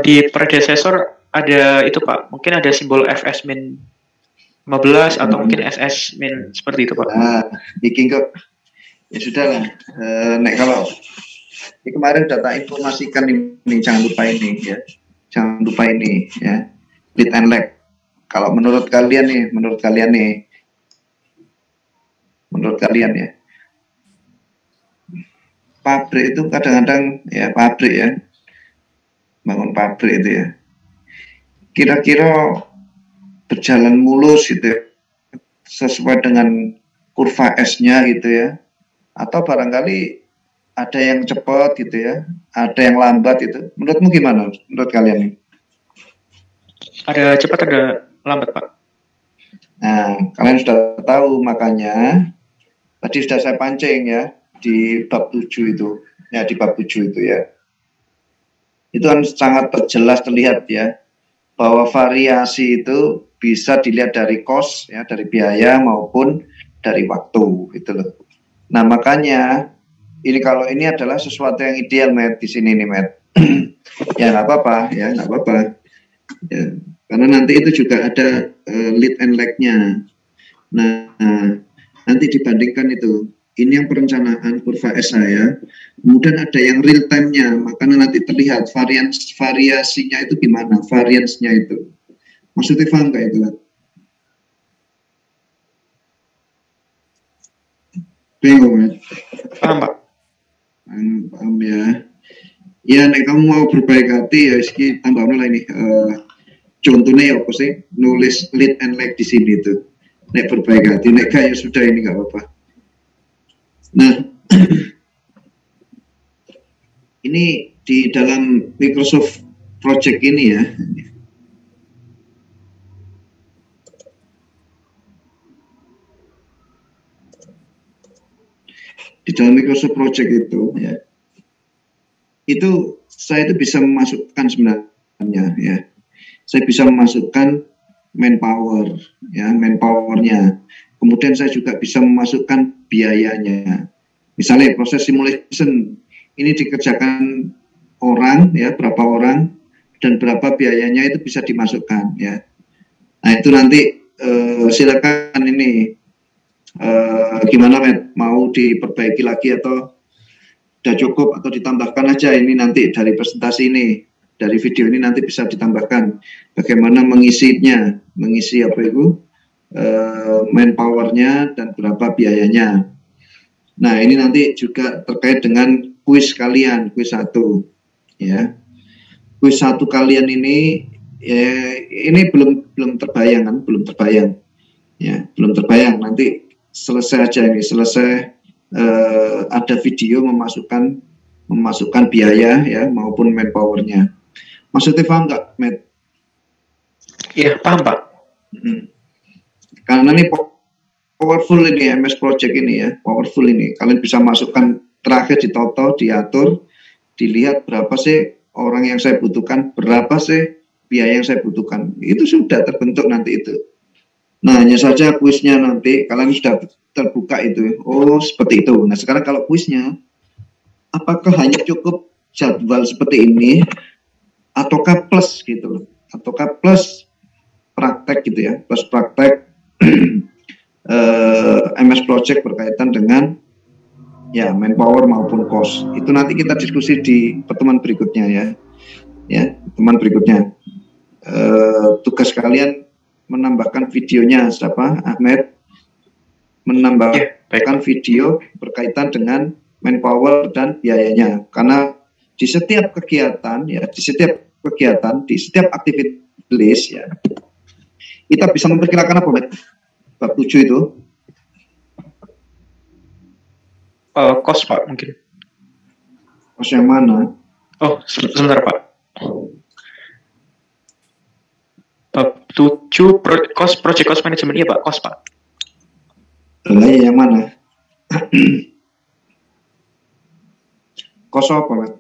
Speaker 2: Di predecessor ada itu Pak, mungkin ada simbol FS-15 atau mungkin SS- seperti itu Pak.
Speaker 1: Nah, bikin kok ya sudah lah. Nek kalau ini kemarin data informasikan ini jangan lupa ini ya, jangan lupa ini ya, lead and lag. Kalau menurut kalian ya, pabrik itu kadang-kadang ya pabrik ya, bangun pabrik itu ya, kira-kira berjalan mulus gitu ya, sesuai dengan kurva S-nya gitu ya, atau barangkali ada yang cepat gitu ya, ada yang lambat itu. Menurutmu gimana? Menurut kalian nih?
Speaker 2: Ada cepat, ada lambat Pak.
Speaker 1: Nah, kalian sudah tahu, makanya tadi sudah saya pancing ya di bab 7 itu. Ya, di bab 7 itu ya. Itu kan sangat jelas terlihat ya, bahwa variasi itu bisa dilihat dari cost ya, dari biaya maupun dari waktu gitu loh. Nah, makanya ini kalau ini adalah sesuatu yang ideal, Matt, di sini nih, Matt. Ya nggak apa-apa, ya nggak apa-apa. Ya, karena nanti itu juga ada lead and lag-nya. Nah, nanti dibandingkan itu. Ini yang perencanaan kurva S saya. Kemudian ada yang real time-nya, makanya nanti terlihat variasinya itu gimana, variance-nya itu. Maksudnya paham nggak itu, Matt? Bingung, Matt?
Speaker 2: Paham Pak?
Speaker 1: Paham ya. Ya, nek kamu mau berbaik hati ya, iki tambah lah ini. Contohnya ya apa sih? Nulis lead and lag di sini tuh. Nek berbaik hati, nek gak ya sudah, ini nggak apa-apa. Nah, ini di dalam Microsoft Project ini ya. Di dalam Microsoft Project itu ya. Itu saya itu bisa memasukkan sebenarnya ya. Saya bisa memasukkan manpower ya, manpowernya. Kemudian saya juga bisa memasukkan biayanya. Misalnya proses simulation ini dikerjakan orang ya, berapa orang dan berapa biayanya itu bisa dimasukkan ya. Nah, itu nanti silakan ini gimana, Matt, mau diperbaiki lagi atau sudah cukup atau ditambahkan aja ini nanti dari presentasi ini, dari video ini nanti bisa ditambahkan bagaimana mengisinya, mengisi apa itu manpowernya dan berapa biayanya. Nah ini nanti juga terkait dengan kuis kalian, kuis 1 ya. Kuis 1 kalian ini ya, ini belum terbayang kan, belum terbayang ya, belum terbayang. Nanti selesai aja ini, selesai ada video memasukkan biaya ya maupun manpowernya. Maksudnya paham nggak, Matt?
Speaker 2: Iya, paham Pak.
Speaker 1: Karena ini powerful ini MS Project ini ya, powerful ini. Kalian bisa masukkan terakhir ditoto, diatur, dilihat berapa sih orang yang saya butuhkan, berapa sih biaya yang saya butuhkan. Itu sudah terbentuk nanti itu. Nah, hanya saja kuisnya nanti kalian sudah terbuka itu. Oh, seperti itu. Nah, sekarang kalau kuisnya, apakah hanya cukup jadwal seperti ini, ataukah plus gitu loh, ataukah plus praktek gitu ya, plus praktek MS Project berkaitan dengan ya manpower maupun cost. Itu nanti kita diskusi di pertemuan berikutnya ya pertemuan berikutnya. Tugas kalian menambahkan videonya, siapa? Ahmed menambahkan video berkaitan dengan manpower dan biayanya, karena di setiap kegiatan ya, di setiap activity list ya, kita bisa memperkirakan apa, Met? Bab 7 itu
Speaker 2: Cost Pak mungkin.
Speaker 1: cost yang mana?
Speaker 2: Oh, sebentar Pak. Bab 7 project cost management ya Pak, cost Pak.
Speaker 1: Yang mana? Cost apa, Met?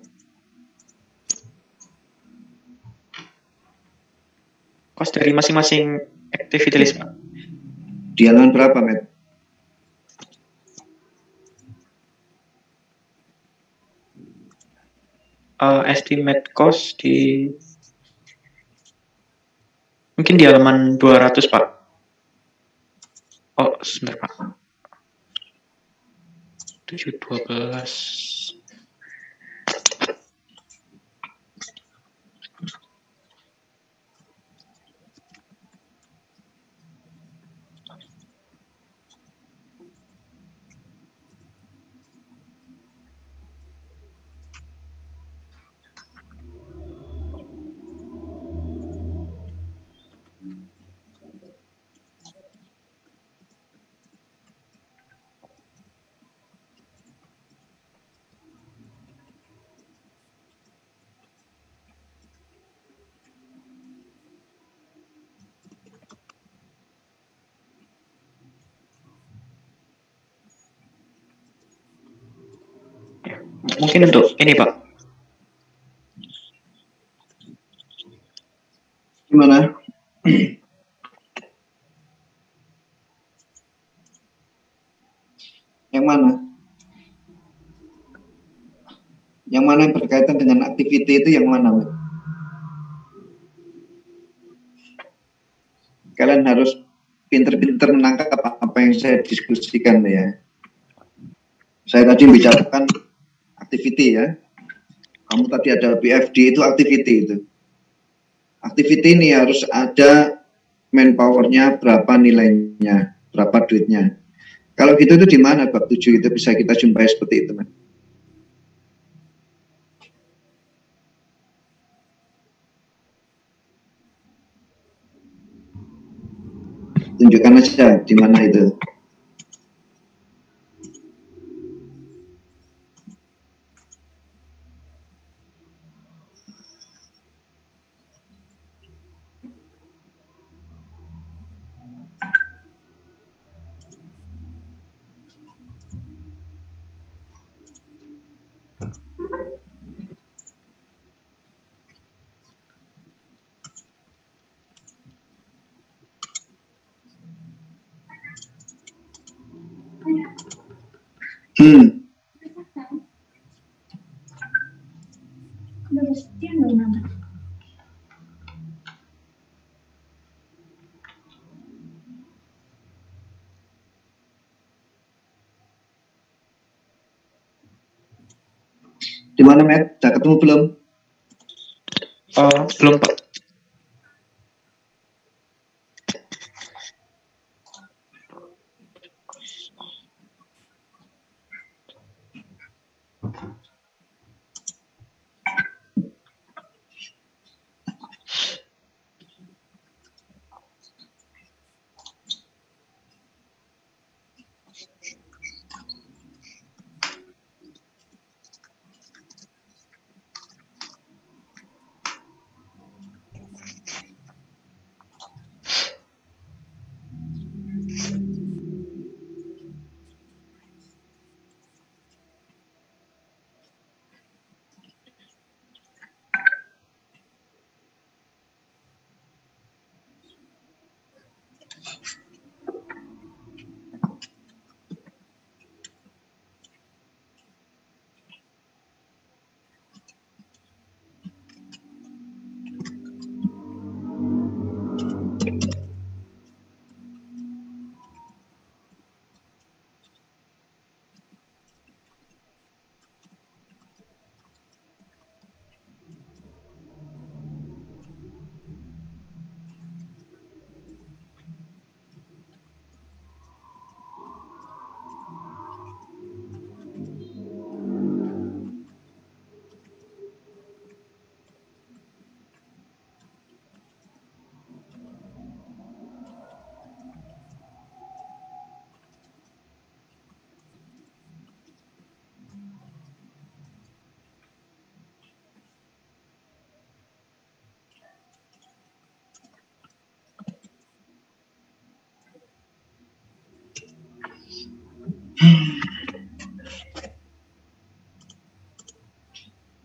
Speaker 2: Cost dari masing-masing activity list Pak.
Speaker 1: Di halaman berapa, Met?
Speaker 2: Estimate cost mungkin di halaman 200 Pak. Oh, sebentar Pak. 712. Mungkin untuk ini Pak.
Speaker 1: Gimana? Yang mana? Yang mana yang berkaitan dengan activity itu yang mana, Met? Kalian harus pinter-pinter menangkap apa yang saya diskusikan ya. Saya tadi bicarakan activity ya. Kamu tadi ada BFD itu activity itu. Activity ini harus ada manpowernya, berapa nilainya, berapa duitnya. Kalau gitu itu di mana bab 7 itu bisa kita jumpai seperti itu, Mas? Tunjukkan aja di mana itu. Di mana, Matt? Udah ketemu belum?
Speaker 2: Belum, Pak.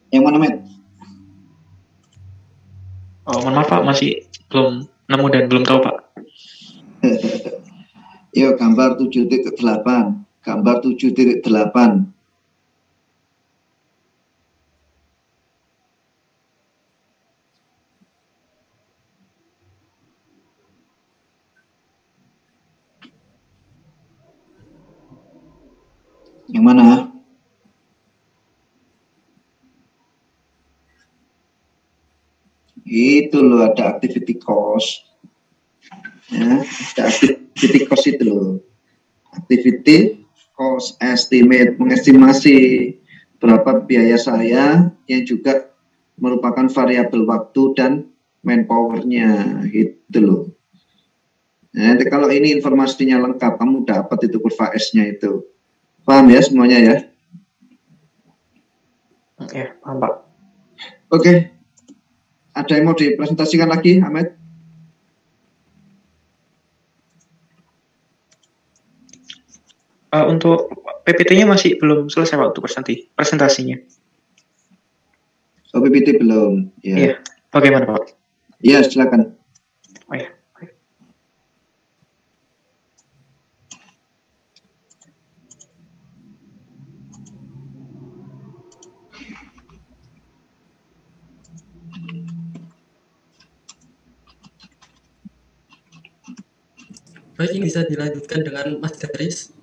Speaker 1: Yang mana, Matt?
Speaker 2: Mohon maaf, Pak, masih belum nemu dan belum tahu, Pak.
Speaker 1: Yuk, gambar 7.8. Gambar 7.8. Yang mana? Itu loh, ada activity cost. Ya, ada activity cost itu loh. Activity cost estimate, mengestimasi berapa biaya saya yang juga merupakan variabel waktu dan manpower-nya gitu loh. Nah, nanti kalau ini informasinya lengkap, kamu dapat itu kurva S-nya itu. Paham ya semuanya ya?
Speaker 2: Oke, paham, Pak.
Speaker 1: Oke. Ada yang mau dipresentasikan lagi, Ahmed?
Speaker 2: Untuk PPT-nya masih belum selesai, Pak, untuk presentasinya.
Speaker 1: Oh, PPT belum. Ya.
Speaker 2: Iya. Bagaimana, Pak?
Speaker 1: Ya, silakan.
Speaker 2: Oh, ya.
Speaker 3: Baik, ini bisa dilanjutkan dengan Mas Daris.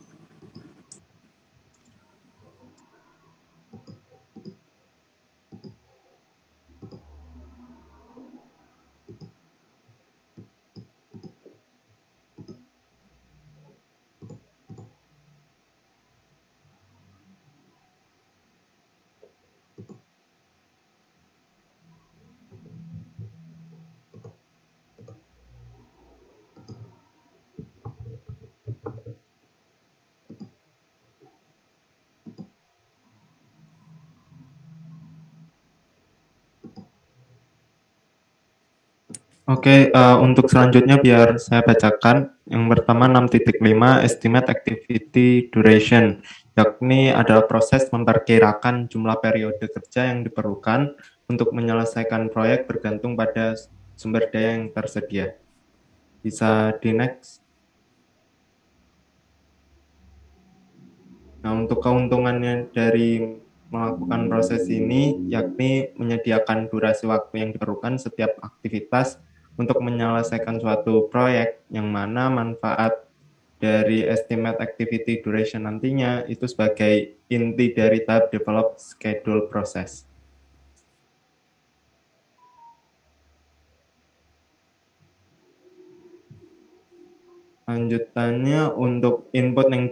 Speaker 5: Oke, untuk selanjutnya biar saya bacakan. Yang pertama 6.5 Estimate Activity Duration, yakni adalah proses memperkirakan jumlah periode kerja yang diperlukan untuk menyelesaikan proyek bergantung pada sumber daya yang tersedia. Bisa di next. Nah, untuk keuntungannya dari melakukan proses ini, yakni menyediakan durasi waktu yang diperlukan setiap aktivitas untuk menyelesaikan suatu proyek, yang mana manfaat dari estimate activity duration nantinya itu sebagai inti dari tahap develop schedule proses. Lanjutannya untuk input yang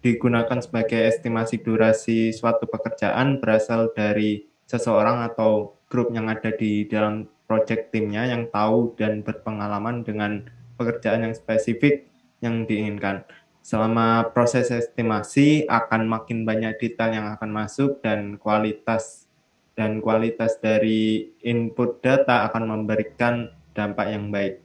Speaker 5: digunakan sebagai estimasi durasi suatu pekerjaan berasal dari seseorang atau grup yang ada di dalam project timnya yang tahu dan berpengalaman dengan pekerjaan yang spesifik yang diinginkan. Selama proses estimasi akan makin banyak detail yang akan masuk dan kualitas dari input data akan memberikan dampak yang baik.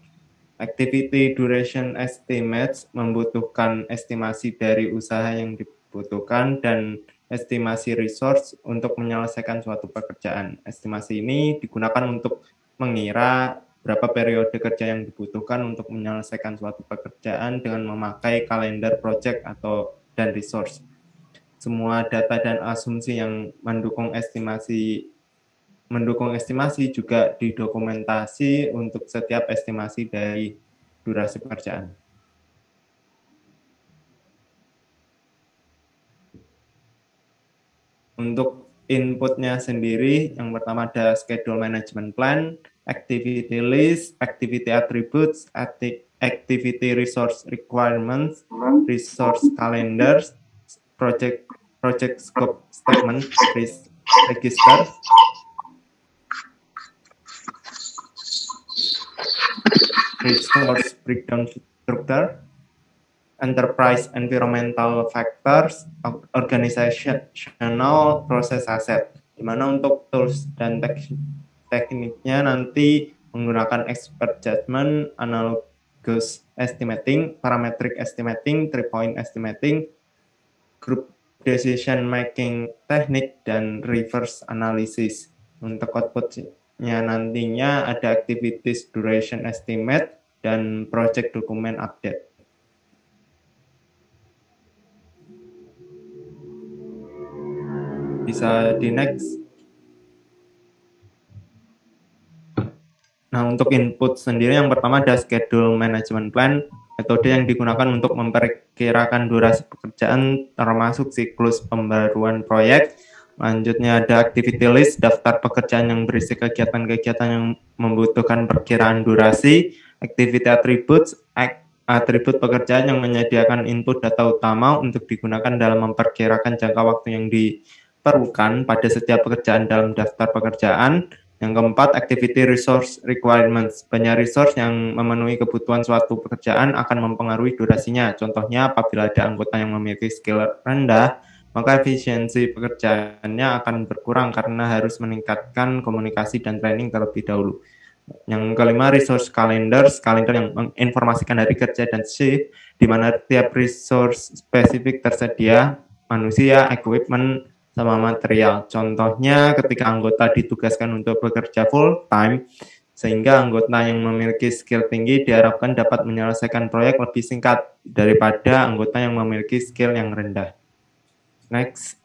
Speaker 5: Activity duration estimates membutuhkan estimasi dari usaha yang dibutuhkan dan estimasi resource untuk menyelesaikan suatu pekerjaan. Estimasi ini digunakan untuk mengira berapa periode kerja yang dibutuhkan untuk menyelesaikan suatu pekerjaan dengan memakai kalender project dan resource. Semua data dan asumsi yang mendukung estimasi juga didokumentasi untuk setiap estimasi dari durasi pekerjaan. Untuk inputnya sendiri, yang pertama ada schedule management plan, activity list, activity attributes, activity resource requirements, resource calendars, project scope statement, register, resource breakdown structure, enterprise environmental factors, organizational process asset. Di mana untuk tools dan tekniknya nanti menggunakan expert judgment, analogous estimating, parametric estimating, 3-point estimating, group decision making teknik, dan reverse analysis. Untuk outputnya nantinya ada activities duration estimate dan project document update. Bisa di next. Nah, untuk input sendiri yang pertama ada schedule management plan, metode yang digunakan untuk memperkirakan durasi pekerjaan termasuk siklus pembaruan proyek. Lanjutnya ada activity list, daftar pekerjaan yang berisi kegiatan-kegiatan yang membutuhkan perkiraan durasi. Activity attributes, atribut pekerjaan yang menyediakan input data utama untuk digunakan dalam memperkirakan jangka waktu yang diperlukan pada setiap pekerjaan dalam daftar pekerjaan. Yang keempat, activity resource requirements. Banyak resource yang memenuhi kebutuhan suatu pekerjaan akan mempengaruhi durasinya. Contohnya, apabila ada anggota yang memiliki skill rendah, maka efisiensi pekerjaannya akan berkurang karena harus meningkatkan komunikasi dan training terlebih dahulu. Yang kelima, resource calendars, kalender yang menginformasikan hari kerja dan shift, di mana tiap resource spesifik tersedia, manusia, equipment, sama material. Contohnya ketika anggota ditugaskan untuk bekerja full time, sehingga anggota yang memiliki skill tinggi diharapkan dapat menyelesaikan proyek lebih singkat daripada anggota yang memiliki skill yang rendah. Next.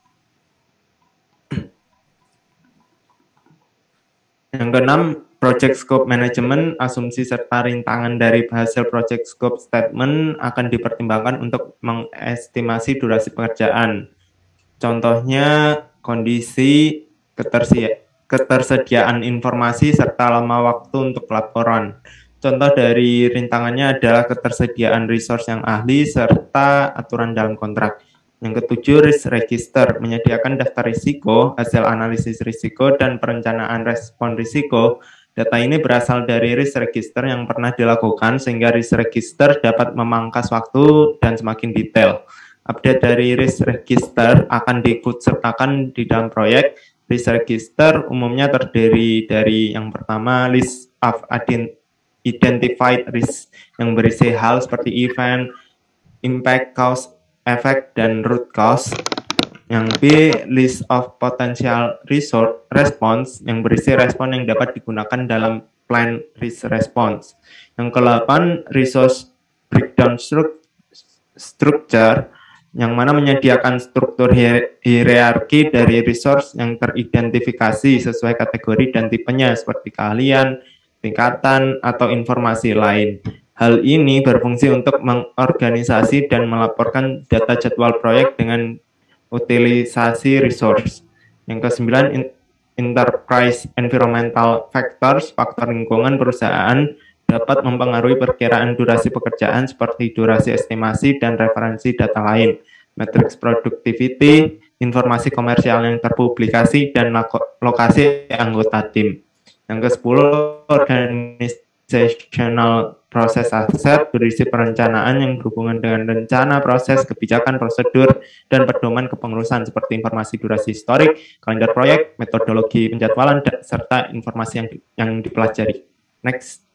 Speaker 5: Yang keenam, project scope management, asumsi serta rintangan dari hasil project scope statement akan dipertimbangkan untuk mengestimasi durasi pekerjaan. Contohnya kondisi ketersediaan informasi serta lama waktu untuk laporan. Contoh dari rintangannya adalah ketersediaan resource yang ahli serta aturan dalam kontrak. Yang ketujuh, risk register, menyediakan daftar risiko, hasil analisis risiko, dan perencanaan respon risiko. Data ini berasal dari risk register yang pernah dilakukan sehingga risk register dapat memangkas waktu dan semakin detail. Update dari risk register akan diikutsertakan di dalam proyek. Risk register umumnya terdiri dari yang pertama list of identified risk yang berisi hal seperti event, impact, cause, effect, dan root cause. Yang B, list of potential response yang berisi respon yang dapat digunakan dalam plan risk response. Yang ke-8, resource breakdown structure yang mana menyediakan struktur hierarki dari resource yang teridentifikasi sesuai kategori dan tipenya seperti keahlian, tingkatan, atau informasi lain. Hal ini berfungsi untuk mengorganisasi dan melaporkan data jadwal proyek dengan utilisasi resource. Yang kesembilan, enterprise environmental factors, faktor lingkungan perusahaan dapat mempengaruhi perkiraan durasi pekerjaan seperti durasi estimasi dan referensi data lain, matriks productivity, informasi komersial yang terpublikasi, dan lokasi anggota tim. Yang ke-10, organizational process asset berisi perencanaan yang berhubungan dengan rencana, proses, kebijakan, prosedur, dan pedoman kepengurusan seperti informasi durasi historik, kalender proyek, metodologi penjadwalan, serta informasi yang dipelajari. Next.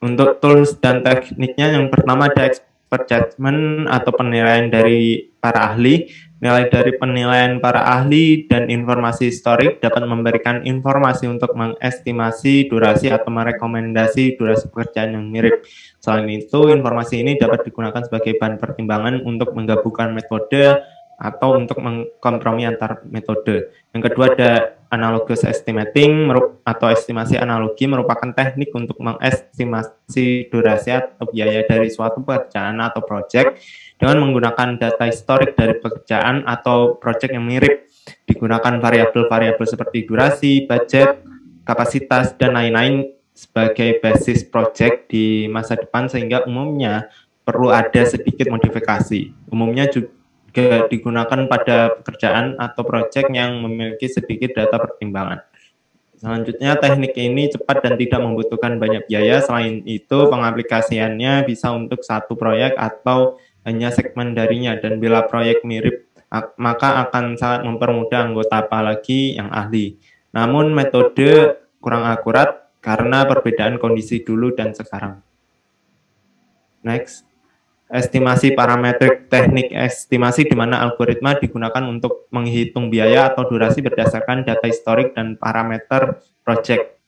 Speaker 5: Untuk tools dan tekniknya, yang pertama ada expert judgment atau penilaian dari para ahli. Nilai dari penilaian para ahli dan informasi historik dapat memberikan informasi untuk mengestimasi durasi atau merekomendasi durasi pekerjaan yang mirip. Selain itu, informasi ini dapat digunakan sebagai bahan pertimbangan untuk menggabungkan metode atau untuk mengkompromi antar metode. Yang kedua ada analogous estimating atau estimasi analogi, merupakan teknik untuk mengestimasi durasi atau biaya dari suatu pekerjaan atau proyek dengan menggunakan data historik dari pekerjaan atau proyek yang mirip. Digunakan variabel-variabel seperti durasi, budget, kapasitas, dan lain-lain sebagai basis proyek di masa depan, sehingga umumnya perlu ada sedikit modifikasi. Umumnya juga digunakan pada pekerjaan atau proyek yang memiliki sedikit data pertimbangan. Selanjutnya, teknik ini cepat dan tidak membutuhkan banyak biaya. Selain itu, pengaplikasiannya bisa untuk satu proyek atau hanya segmen darinya, dan bila proyek mirip, maka akan sangat mempermudah anggota, apalagi yang ahli. Namun, metode kurang akurat karena perbedaan kondisi dulu dan sekarang. Next. Estimasi parametrik, teknik estimasi di mana algoritma digunakan untuk menghitung biaya atau durasi berdasarkan data historik dan parameter proyek.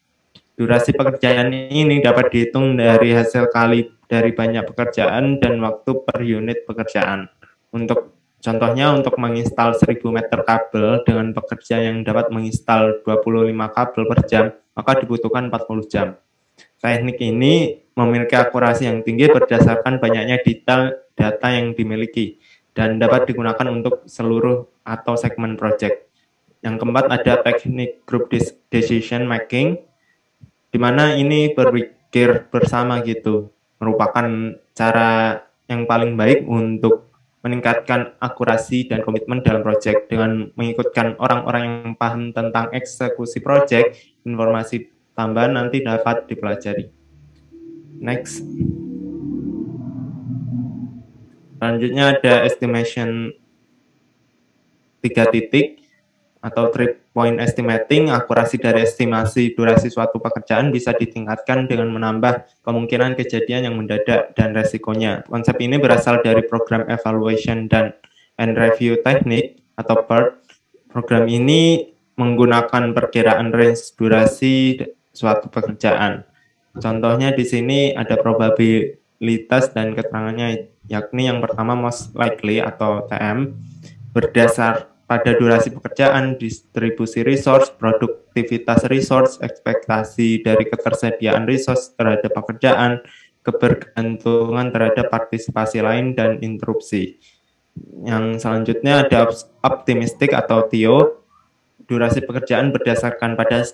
Speaker 5: Durasi pekerjaan ini dapat dihitung dari hasil kali dari banyak pekerjaan dan waktu per unit pekerjaan. Untuk contohnya, untuk menginstal 1000 meter kabel dengan pekerja yang dapat menginstal 25 kabel per jam, maka dibutuhkan 40 jam. Teknik ini memiliki akurasi yang tinggi berdasarkan banyaknya detail data yang dimiliki dan dapat digunakan untuk seluruh atau segmen project. Yang keempat ada teknik group decision making, di mana ini berpikir bersama gitu, merupakan cara yang paling baik untuk meningkatkan akurasi dan komitmen dalam project. Dengan mengikutkan orang-orang yang paham tentang eksekusi project, informasi tambahan nanti dapat dipelajari. Next. Selanjutnya ada estimation 3 titik atau 3-point estimating. Akurasi dari estimasi durasi suatu pekerjaan bisa ditingkatkan dengan menambah kemungkinan kejadian yang mendadak dan resikonya. Konsep ini berasal dari program evaluation and review teknik atau PERT. Program ini menggunakan perkiraan range durasi suatu pekerjaan. Contohnya di sini ada probabilitas dan keterangannya, yakni yang pertama most likely atau TM, berdasar pada durasi pekerjaan, distribusi resource, produktivitas resource, ekspektasi dari ketersediaan resource terhadap pekerjaan, kebergantungan terhadap partisipasi lain, dan interupsi. Yang selanjutnya ada optimistic atau TIO, durasi pekerjaan berdasarkan pada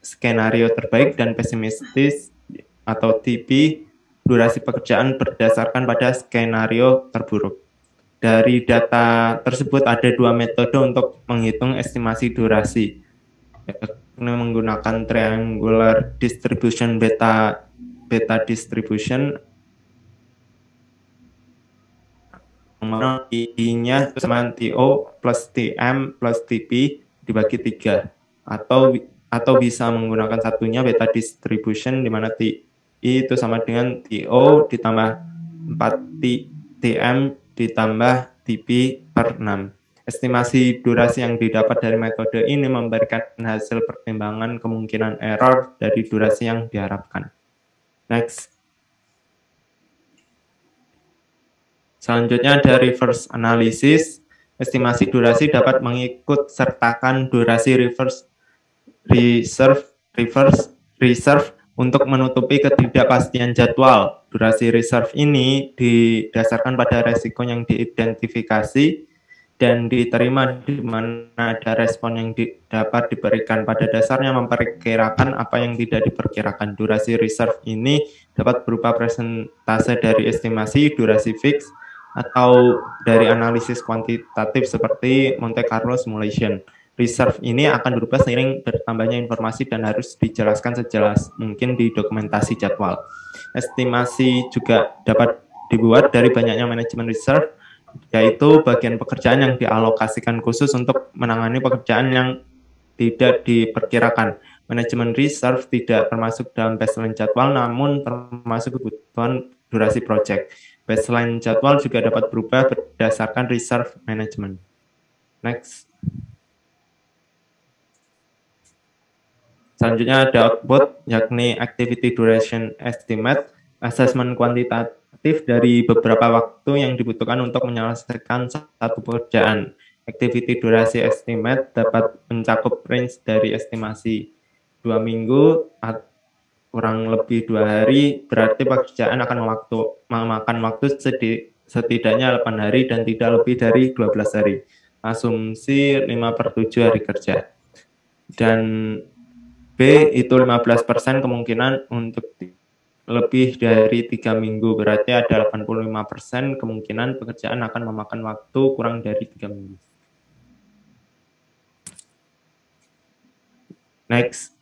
Speaker 5: skenario terbaik, dan pesimistis atau TP, durasi pekerjaan berdasarkan pada skenario terburuk. Dari data tersebut ada dua metode untuk menghitung estimasi durasi, yakni menggunakan triangular distribution beta distribution, mana I-nya sama TO plus TM plus TP dibagi 3, atau bisa menggunakan satunya beta distribution, di mana TI itu sama dengan TO ditambah 4 TM ditambah TP per 6. Estimasi durasi yang didapat dari metode ini memberikan hasil pertimbangan kemungkinan error dari durasi yang diharapkan. Next. Selanjutnya ada reverse analysis. Estimasi durasi dapat mengikut sertakan durasi reserve untuk menutupi ketidakpastian jadwal. Durasi reserve ini didasarkan pada resiko yang diidentifikasi dan diterima di mana ada respon yang dapat diberikan. Pada dasarnya memperkirakan apa yang tidak diperkirakan. Durasi reserve ini dapat berupa persentase dari estimasi, durasi fix, atau dari analisis kuantitatif seperti Monte Carlo simulation. Reserve ini akan berubah seiring bertambahnya informasi dan harus dijelaskan sejelas mungkin di dokumentasi jadwal. Estimasi juga dapat dibuat dari banyaknya manajemen reserve, yaitu bagian pekerjaan yang dialokasikan khusus untuk menangani pekerjaan yang tidak diperkirakan. Manajemen reserve tidak termasuk dalam baseline jadwal, namun termasuk kebutuhan durasi project. Baseline jadwal juga dapat berubah berdasarkan reserve management. Next. Selanjutnya ada output, yakni activity duration estimate, assessment kuantitatif dari beberapa waktu yang dibutuhkan untuk menyelesaikan satu pekerjaan. Activity durasi estimate dapat mencakup range dari estimasi 2 minggu, kurang lebih 2 hari, berarti pekerjaan akan memakan waktu setidaknya 8 hari dan tidak lebih dari 12 hari. Asumsi 5/7 hari kerja. Dan B itu 15% kemungkinan untuk lebih dari 3 minggu, berarti ada 85% kemungkinan pekerjaan akan memakan waktu kurang dari 3 minggu. Next.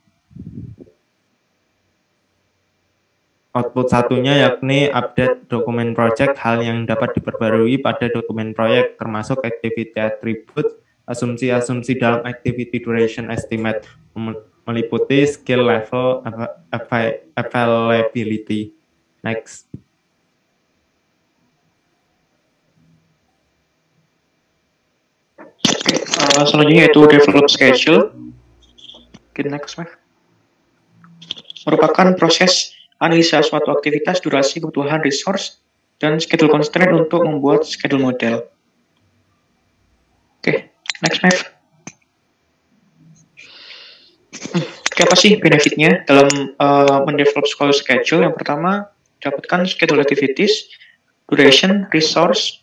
Speaker 5: Output satunya yakni update dokumen project, hal yang dapat diperbarui pada dokumen proyek termasuk activity attribute, asumsi-asumsi dalam activity duration estimate, meliputi skill level, availability. Next.
Speaker 2: Selanjutnya yaitu develop schedule. Next, merupakan proses analisa suatu aktivitas, durasi, kebutuhan resource, dan schedule constraint untuk membuat schedule model. Next, Mav. Apa sih benefitnya dalam mendevelop schedule? Yang pertama, dapatkan schedule activities, duration, resource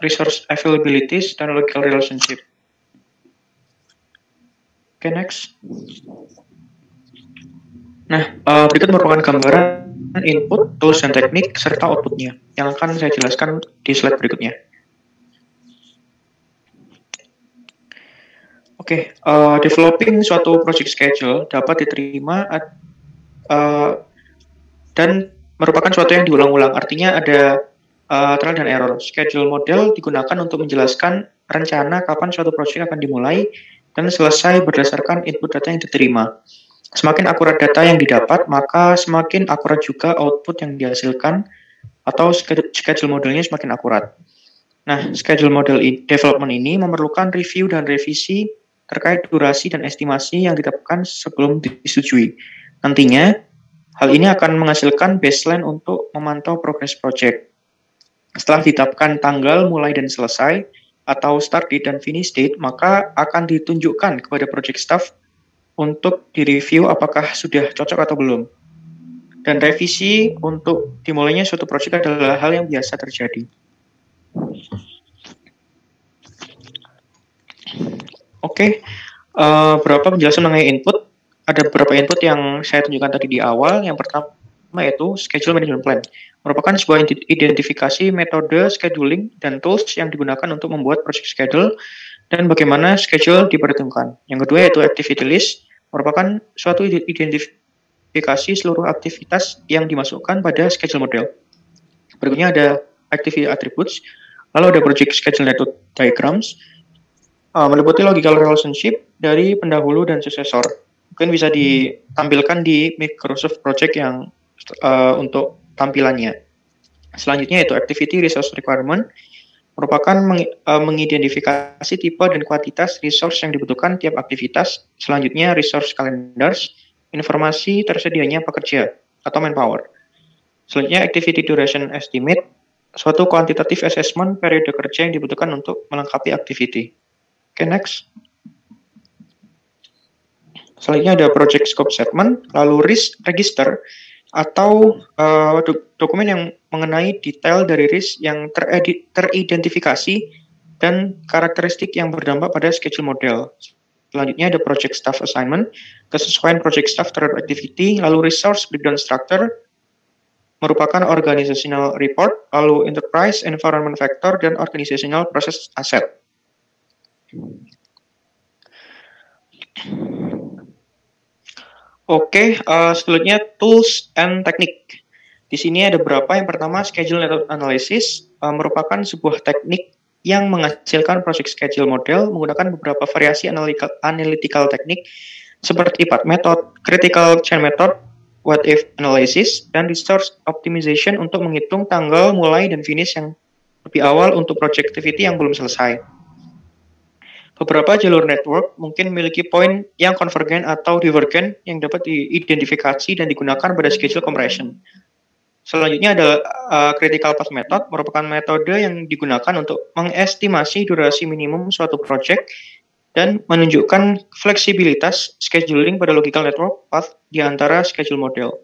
Speaker 2: availabilities, dan logical relationship. Next. Nah, berikut merupakan gambaran input, tools, dan teknik, serta outputnya, yang akan saya jelaskan di slide berikutnya. Developing suatu project schedule dapat diterima dan merupakan suatu yang diulang-ulang. Artinya ada trial dan error. Schedule model digunakan untuk menjelaskan rencana kapan suatu project akan dimulai dan selesai berdasarkan input data yang diterima. Semakin akurat data yang didapat, maka semakin akurat juga output yang dihasilkan atau schedule modelnya semakin akurat. Nah, schedule model development ini memerlukan review dan revisi terkait durasi dan estimasi yang ditetapkan sebelum disetujui. Nantinya, hal ini akan menghasilkan baseline untuk memantau progres project. Setelah ditetapkan tanggal mulai dan selesai, atau start date dan finish date, maka akan ditunjukkan kepada project staff untuk direview apakah sudah cocok atau belum. Dan revisi untuk dimulainya suatu project adalah hal yang biasa terjadi. Berapa penjelasan mengenai input? Ada beberapa input yang saya tunjukkan tadi di awal. Yang pertama yaitu schedule management plan. Merupakan sebuah identifikasi metode scheduling dan tools yang digunakan untuk membuat project schedule dan bagaimana schedule diperhitungkan. Yang kedua yaitu activity list. Merupakan suatu identifikasi seluruh aktivitas yang dimasukkan pada schedule model. Berikutnya ada activity attributes, lalu ada project schedule network diagrams, meliputi logical relationship dari pendahulu dan suksesor. Mungkin bisa ditampilkan di Microsoft Project yang untuk tampilannya. Selanjutnya yaitu activity resource requirement, merupakan mengidentifikasi tipe dan kuantitas resource yang dibutuhkan tiap aktivitas. Selanjutnya, resource calendars, informasi tersedianya pekerja atau manpower. Selanjutnya, activity duration estimate, suatu quantitative assessment periode kerja yang dibutuhkan untuk melengkapi activity. Next. Selanjutnya ada project scope segment, lalu risk register, atau dokumen yang mengenai detail dari risk yang teridentifikasi dan karakteristik yang berdampak pada schedule model. Selanjutnya ada project staff assignment, kesesuaian project staff terhadap activity, lalu resource breakdown structure, merupakan organizational report, lalu enterprise environment factor, dan organizational process asset. Oke, selanjutnya tools and technique. Di sini ada beberapa. Yang pertama, schedule method analysis merupakan sebuah teknik yang menghasilkan project schedule model menggunakan beberapa variasi analytical teknik seperti path method, critical chain method, what if analysis, dan resource optimization untuk menghitung tanggal mulai dan finish yang lebih awal untuk project activity yang belum selesai. Beberapa jalur network mungkin memiliki poin yang konvergen atau divergen yang dapat diidentifikasi dan digunakan pada schedule compression. Selanjutnya ada critical path method, merupakan metode yang digunakan untuk mengestimasi durasi minimum suatu project dan menunjukkan fleksibilitas scheduling pada logical network path di antara schedule model.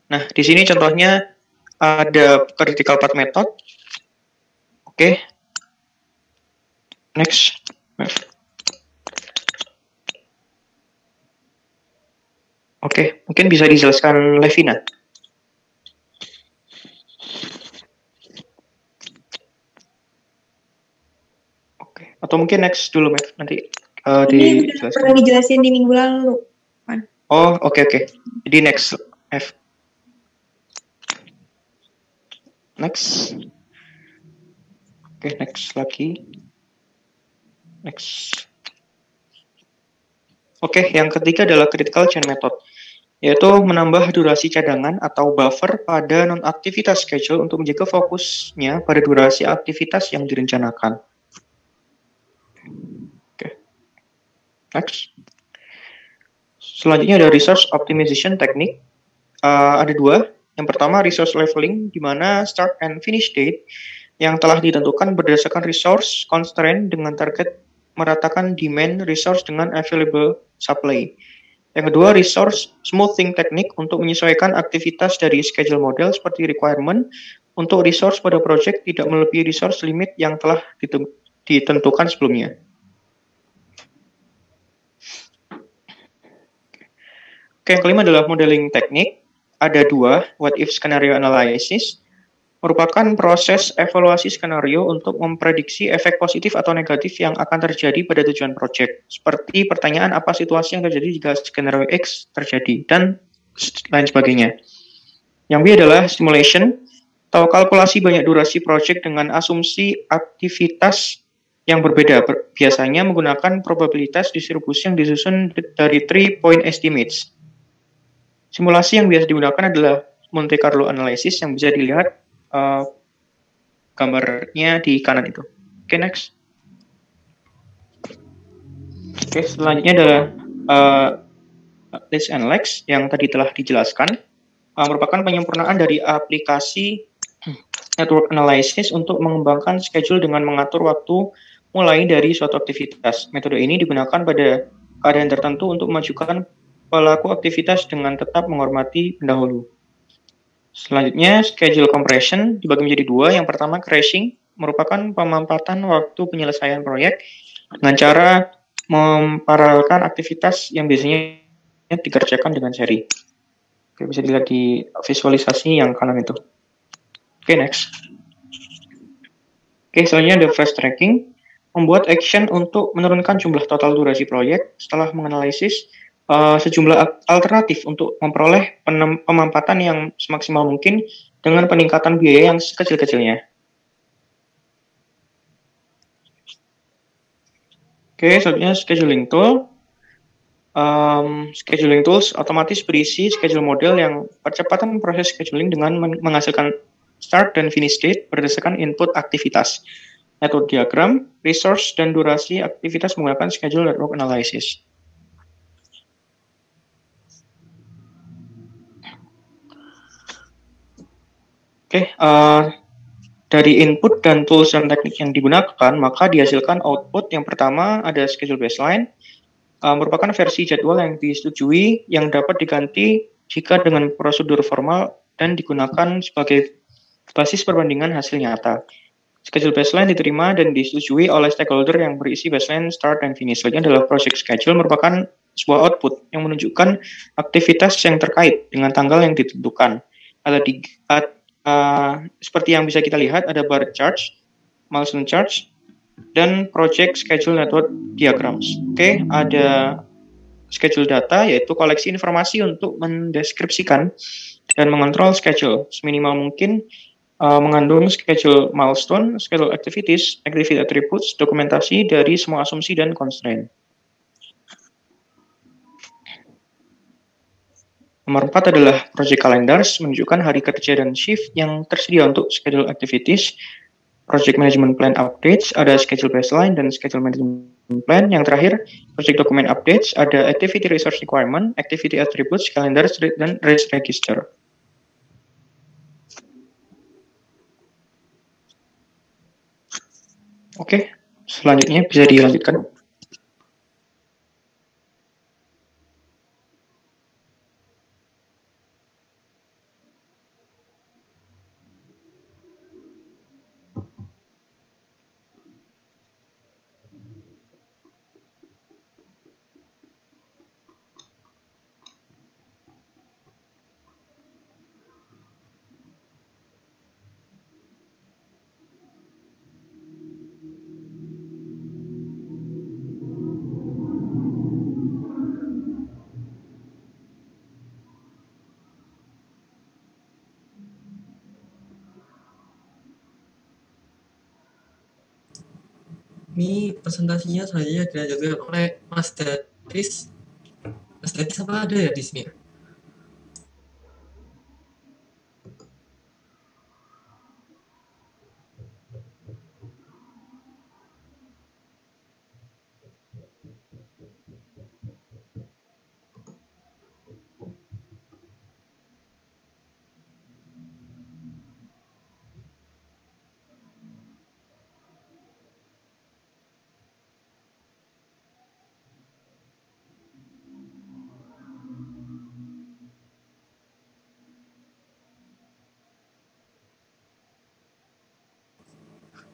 Speaker 2: Nah, di sini contohnya ada critical path method. Oke. Next. Oke, mungkin bisa dijelaskan Levina. Oke, atau mungkin next dulu, Mev. Nanti
Speaker 4: ini pernah dijelasin di minggu lalu.
Speaker 2: Oh, oke. Jadi next, F. Next. Oke, next lagi. Next. Oke, yang ketiga adalah critical chain method, yaitu menambah durasi cadangan atau buffer pada non-aktivitas schedule untuk menjaga fokusnya pada durasi aktivitas yang direncanakan. Oke. Next. Selanjutnya ada resource optimization technique. Ada dua. Yang pertama resource leveling, di mana start and finish date yang telah ditentukan berdasarkan resource constraint dengan target meratakan demand resource dengan available supply. Yang kedua, resource smoothing technique untuk menyesuaikan aktivitas dari schedule model seperti requirement untuk resource pada project tidak melebihi resource limit yang telah ditentukan sebelumnya. Oke, yang kelima adalah modeling technique. Ada dua, what if scenario analysis, merupakan proses evaluasi skenario untuk memprediksi efek positif atau negatif yang akan terjadi pada tujuan project. Seperti pertanyaan apa situasi yang terjadi jika skenario X terjadi, dan lain sebagainya. Yang B adalah simulation, atau kalkulasi banyak durasi project dengan asumsi aktivitas yang berbeda, biasanya menggunakan probabilitas distribusi yang disusun dari 3-point estimates. Simulasi yang biasa digunakan adalah Monte Carlo analysis yang bisa dilihat gambarnya di kanan itu. Oke, next. Oke, selanjutnya adalah List and Lex yang tadi telah dijelaskan. Merupakan penyempurnaan dari aplikasi network analysis untuk mengembangkan schedule dengan mengatur waktu mulai dari suatu aktivitas. Metode ini digunakan pada keadaan tertentu untuk memajukan pelaku aktivitas dengan tetap menghormati pendahulu. Selanjutnya, schedule compression dibagi menjadi dua. Yang pertama, crashing, merupakan pemampatan waktu penyelesaian proyek dengan cara memparalelkan aktivitas yang biasanya dikerjakan dengan seri. Oke, bisa dilihat di visualisasi yang kanan itu. Oke, next. Oke, selanjutnya ada fast tracking, membuat action untuk menurunkan jumlah total durasi proyek setelah menganalisis sejumlah alternatif untuk memperoleh pemampatan yang semaksimal mungkin dengan peningkatan biaya yang sekecil-kecilnya. Oke, selanjutnya scheduling tool. Scheduling tools otomatis berisi schedule model yang percepatan proses scheduling dengan menghasilkan start dan finish date berdasarkan input aktivitas, network diagram, resource, dan durasi aktivitas menggunakan schedule network analysis. Oke, dari input dan tools dan teknik yang digunakan, maka dihasilkan output. Yang pertama ada schedule baseline, merupakan versi jadwal yang disetujui yang dapat diganti jika dengan prosedur formal dan digunakan sebagai basis perbandingan hasil nyata. Schedule baseline diterima dan disetujui oleh stakeholder yang berisi baseline start dan finish. Selanjutnya adalah project schedule, merupakan sebuah output yang menunjukkan aktivitas yang terkait dengan tanggal yang ditentukan. Seperti yang bisa kita lihat, ada bar chart, milestone chart, dan project schedule network diagrams. Oke, ada schedule data, yaitu koleksi informasi untuk mendeskripsikan dan mengontrol schedule seminimal mungkin, mengandung schedule milestone, schedule activities, activity attributes, dokumentasi dari semua asumsi dan constraint. Nomor 4 adalah project calendars, menunjukkan hari kerja dan shift yang tersedia untuk schedule activities. Project management plan updates, ada schedule baseline dan schedule management plan. Yang terakhir, project document updates, ada activity resource requirement, activity attributes, calendars, dan race register. Oke, selanjutnya bisa dilanjutkan.
Speaker 3: Ini presentasinya selanjutnya dilanjutkan oleh Mas Daris. Mas Daris apa ada ya di sini?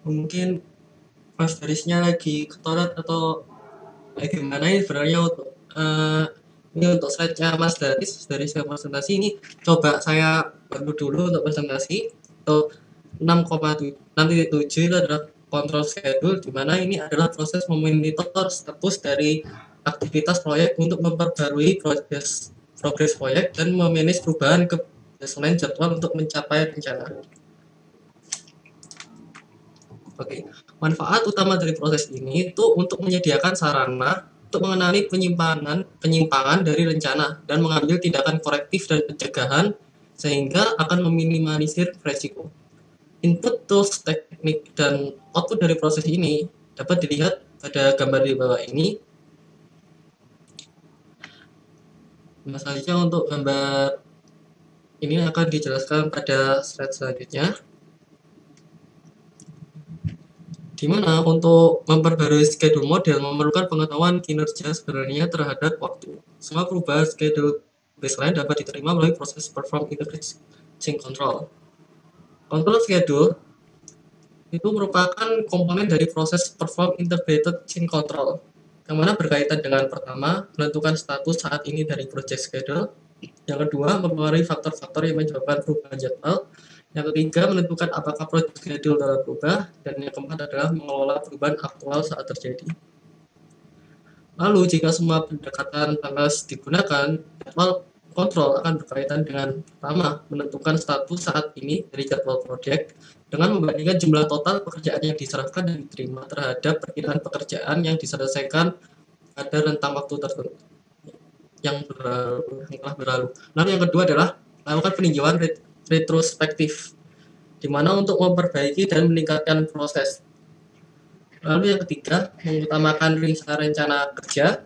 Speaker 3: Mungkin Mas Darisnya lagi ke toilet atau gimana ini sebenarnya untuk ini untuk slide-nya Mas Daris dari presentasi ini coba saya bantu dulu untuk presentasi. Untuk 6,7 itu adalah control schedule, di mana ini adalah proses memonitor status dari aktivitas proyek untuk memperbarui progres proyek dan memanage perubahan ke baseline jadwal untuk mencapai rencana. Oke, manfaat utama dari proses ini itu untuk menyediakan sarana untuk mengenali penyimpangan dari rencana dan mengambil tindakan korektif dan pencegahan sehingga akan meminimalisir risiko. Input tools, teknik, dan output dari proses ini dapat dilihat pada gambar di bawah ini. Selanjutnya untuk gambar ini akan dijelaskan pada slide selanjutnya, di mana untuk memperbarui schedule model memerlukan pengetahuan kinerja sebenarnya terhadap waktu. Semua perubahan schedule baseline dapat diterima melalui proses perform integrated change control. Control schedule itu merupakan komponen dari proses perform integrated change control, yang mana berkaitan dengan pertama, menentukan status saat ini dari project schedule. Yang kedua, mempengaruhi faktor-faktor yang menyebabkan perubahan jadwal. Yang ketiga, menentukan apakah project schedule dapat berubah. Dan yang keempat adalah mengelola perubahan aktual saat terjadi. Lalu, jika semua pendekatan panas digunakan, jadwal kontrol akan berkaitan dengan pertama, menentukan status saat ini dari jadwal project dengan membandingkan jumlah total pekerjaan yang diserahkan dan diterima terhadap perkiraan pekerjaan yang diselesaikan pada rentang waktu tertentu yang telah berlalu. Lalu yang kedua adalah melakukan peninjauan retrospektif, di mana untuk memperbaiki dan meningkatkan proses. Lalu yang ketiga, mengutamakan rencana kerja.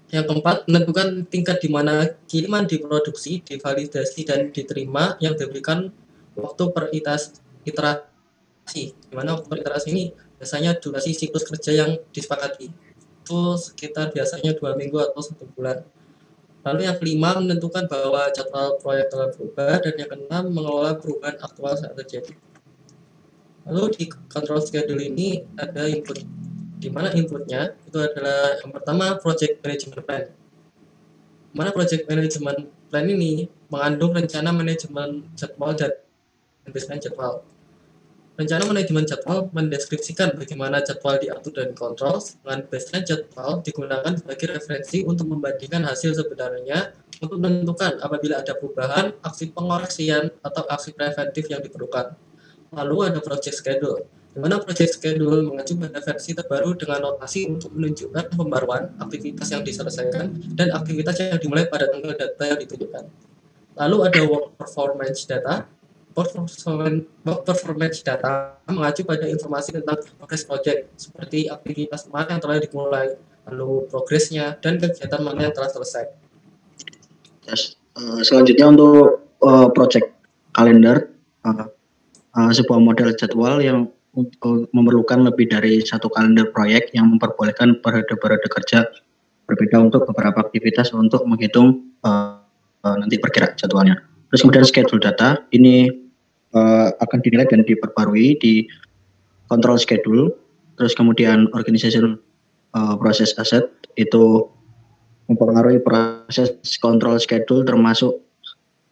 Speaker 3: Yang keempat, menentukan tingkat di mana kiriman diproduksi, divalidasi, dan diterima yang diberikan waktu per iterasi. Di mana waktu per iterasi ini biasanya durasi siklus kerja yang disepakati. itu sekitar biasanya 2 minggu atau 1 bulan. Lalu yang kelima, menentukan bahwa jadwal proyek telah berubah, dan yang keenam, mengelola perubahan aktual saat terjadi. Lalu di control schedule ini ada input, di mana inputnya itu adalah yang pertama project management plan. Mana project management plan ini mengandung rencana manajemen jadwal dan baseline jadwal. Rencana manajemen jadwal mendeskripsikan bagaimana jadwal diatur dan dikontrol, dengan baseline jadwal digunakan sebagai referensi untuk membandingkan hasil sebenarnya untuk menentukan apabila ada perubahan, aksi pengoreksian, atau aksi preventif yang diperlukan. Lalu ada project schedule, di mana project schedule mengacu pada versi terbaru dengan notasi untuk menunjukkan pembaruan aktivitas yang diselesaikan dan aktivitas yang dimulai pada tanggal data yang ditunjukkan. Lalu ada work performance data. Work performance data mengacu pada informasi tentang progress project, seperti aktivitas mana yang telah dimulai, lalu progresnya, dan kegiatan mana yang telah selesai.
Speaker 9: Selanjutnya untuk project kalender, sebuah model jadwal yang memerlukan lebih dari satu kalender proyek yang memperbolehkan periode-periode kerja berbeda untuk beberapa aktivitas untuk menghitung nanti perkiraan jadwalnya. Terus kemudian schedule data ini akan dinilai dan diperbarui di control schedule. Terus kemudian organization process asset itu mempengaruhi proses control schedule, termasuk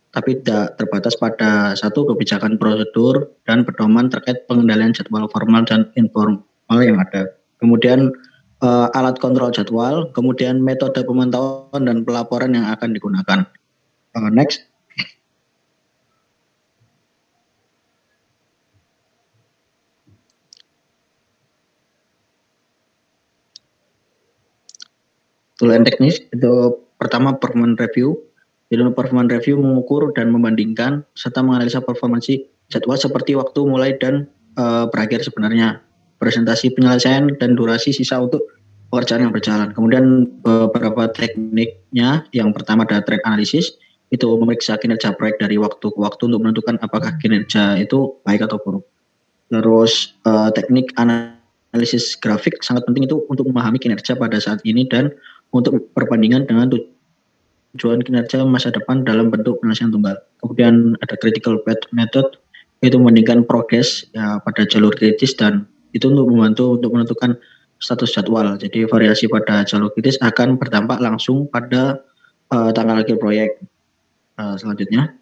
Speaker 9: tapi tidak terbatas pada satu kebijakan prosedur dan pedoman terkait pengendalian jadwal formal dan informal yang ada. Kemudian alat kontrol jadwal, kemudian metode pemantauan dan pelaporan yang akan digunakan. Next. Tool and teknis itu pertama performance review. Jadi performance review mengukur dan membandingkan serta menganalisa performansi jadwal seperti waktu mulai dan berakhir sebenarnya, presentasi penyelesaian dan durasi sisa untuk pekerjaan yang berjalan. Kemudian beberapa tekniknya, yang pertama ada trend analysis, itu memeriksa kinerja proyek dari waktu ke waktu untuk menentukan apakah kinerja itu baik atau buruk. Terus teknik analisis grafik sangat penting itu untuk memahami kinerja pada saat ini dan untuk perbandingan dengan tujuan kinerja masa depan dalam bentuk penyelesaian tunggal. Kemudian ada critical path method, itu membandingkan progres ya, pada jalur kritis, dan itu untuk membantu untuk menentukan status jadwal. Jadi variasi pada jalur kritis akan berdampak langsung pada tanggal akhir proyek. Selanjutnya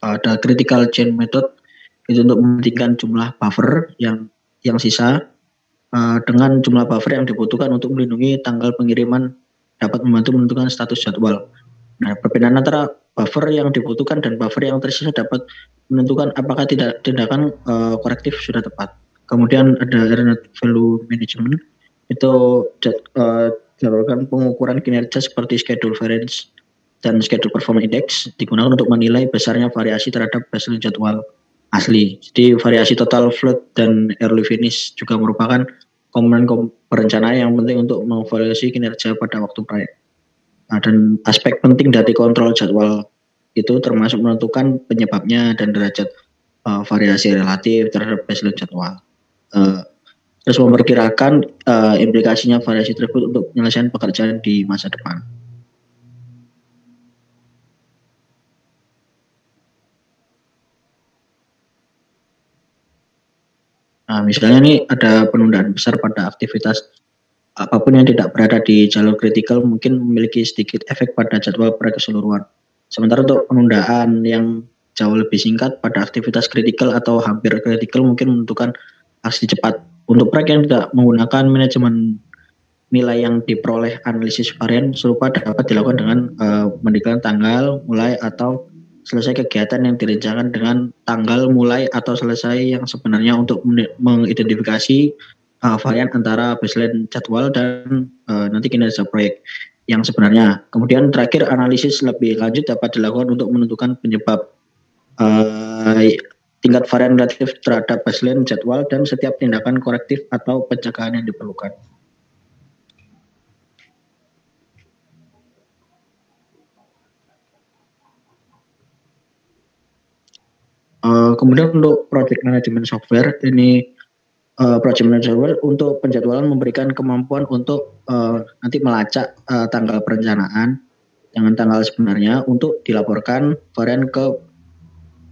Speaker 9: ada critical chain method, itu untuk membandingkan jumlah buffer yang sisa dengan jumlah buffer yang dibutuhkan untuk melindungi tanggal pengiriman, dapat membantu menentukan status jadwal. Nah, perbedaan antara buffer yang dibutuhkan dan buffer yang tersisa dapat menentukan apakah tindakan korektif sudah tepat. Kemudian ada error value management, itu jadwalkan pengukuran kinerja seperti schedule variance dan schedule performance index digunakan untuk menilai besarnya variasi terhadap baseline jadwal asli. Jadi variasi total float dan early finish juga merupakan komponen perencanaan yang penting untuk mengevaluasi kinerja pada waktu proyek. Nah, dan aspek penting dari kontrol jadwal itu termasuk menentukan penyebabnya dan derajat variasi relatif terhadap baseline jadwal. Terus memperkirakan implikasinya variasi tersebut untuk penyelesaian pekerjaan di masa depan. Nah, misalnya nih ada penundaan besar pada aktivitas apapun yang tidak berada di jalur kritikal mungkin memiliki sedikit efek pada jadwal proyek keseluruhan. Sementara untuk penundaan yang jauh lebih singkat pada aktivitas kritikal atau hampir kritikal mungkin menentukan aksi cepat. Untuk proyek yang tidak menggunakan manajemen nilai yang diperoleh analisis varian serupa dapat dilakukan dengan mendeklarasikan tanggal mulai atau selesai kegiatan yang direncanakan dengan tanggal mulai atau selesai yang sebenarnya untuk mengidentifikasi varian antara baseline jadwal dan nanti kinerja proyek yang sebenarnya. Kemudian terakhir analisis lebih lanjut dapat dilakukan untuk menentukan penyebab tingkat varian relatif terhadap baseline jadwal dan setiap tindakan korektif atau pencegahan yang diperlukan. Kemudian untuk project management software ini project manager untuk penjadwalan memberikan kemampuan untuk nanti melacak tanggal perencanaan dengan tanggal sebenarnya untuk dilaporkan varian ke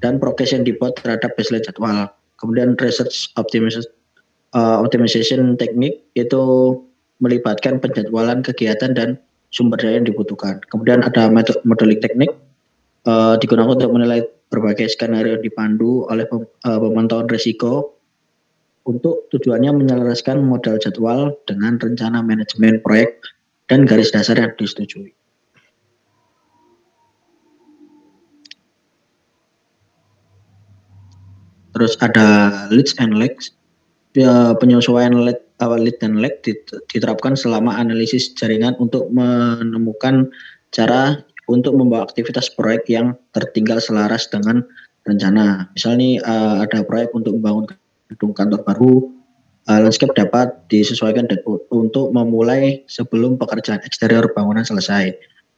Speaker 9: dan progres yang dibuat terhadap baseline jadwal. Kemudian research optimization teknik itu melibatkan penjadwalan kegiatan dan sumber daya yang dibutuhkan. Kemudian ada modeling teknik digunakan untuk menilai berbagai skenario dipandu oleh pemantauan risiko untuk tujuannya menyelaraskan model jadwal dengan rencana manajemen proyek dan garis dasar yang disetujui. Terus ada leads and lags. Penyesuaian lead dan lag diterapkan selama analisis jaringan untuk menemukan cara untuk membawa aktivitas proyek yang tertinggal selaras dengan rencana. Misalnya ada proyek untuk membangun gedung kantor baru, landscape dapat disesuaikan untuk memulai sebelum pekerjaan eksterior bangunan selesai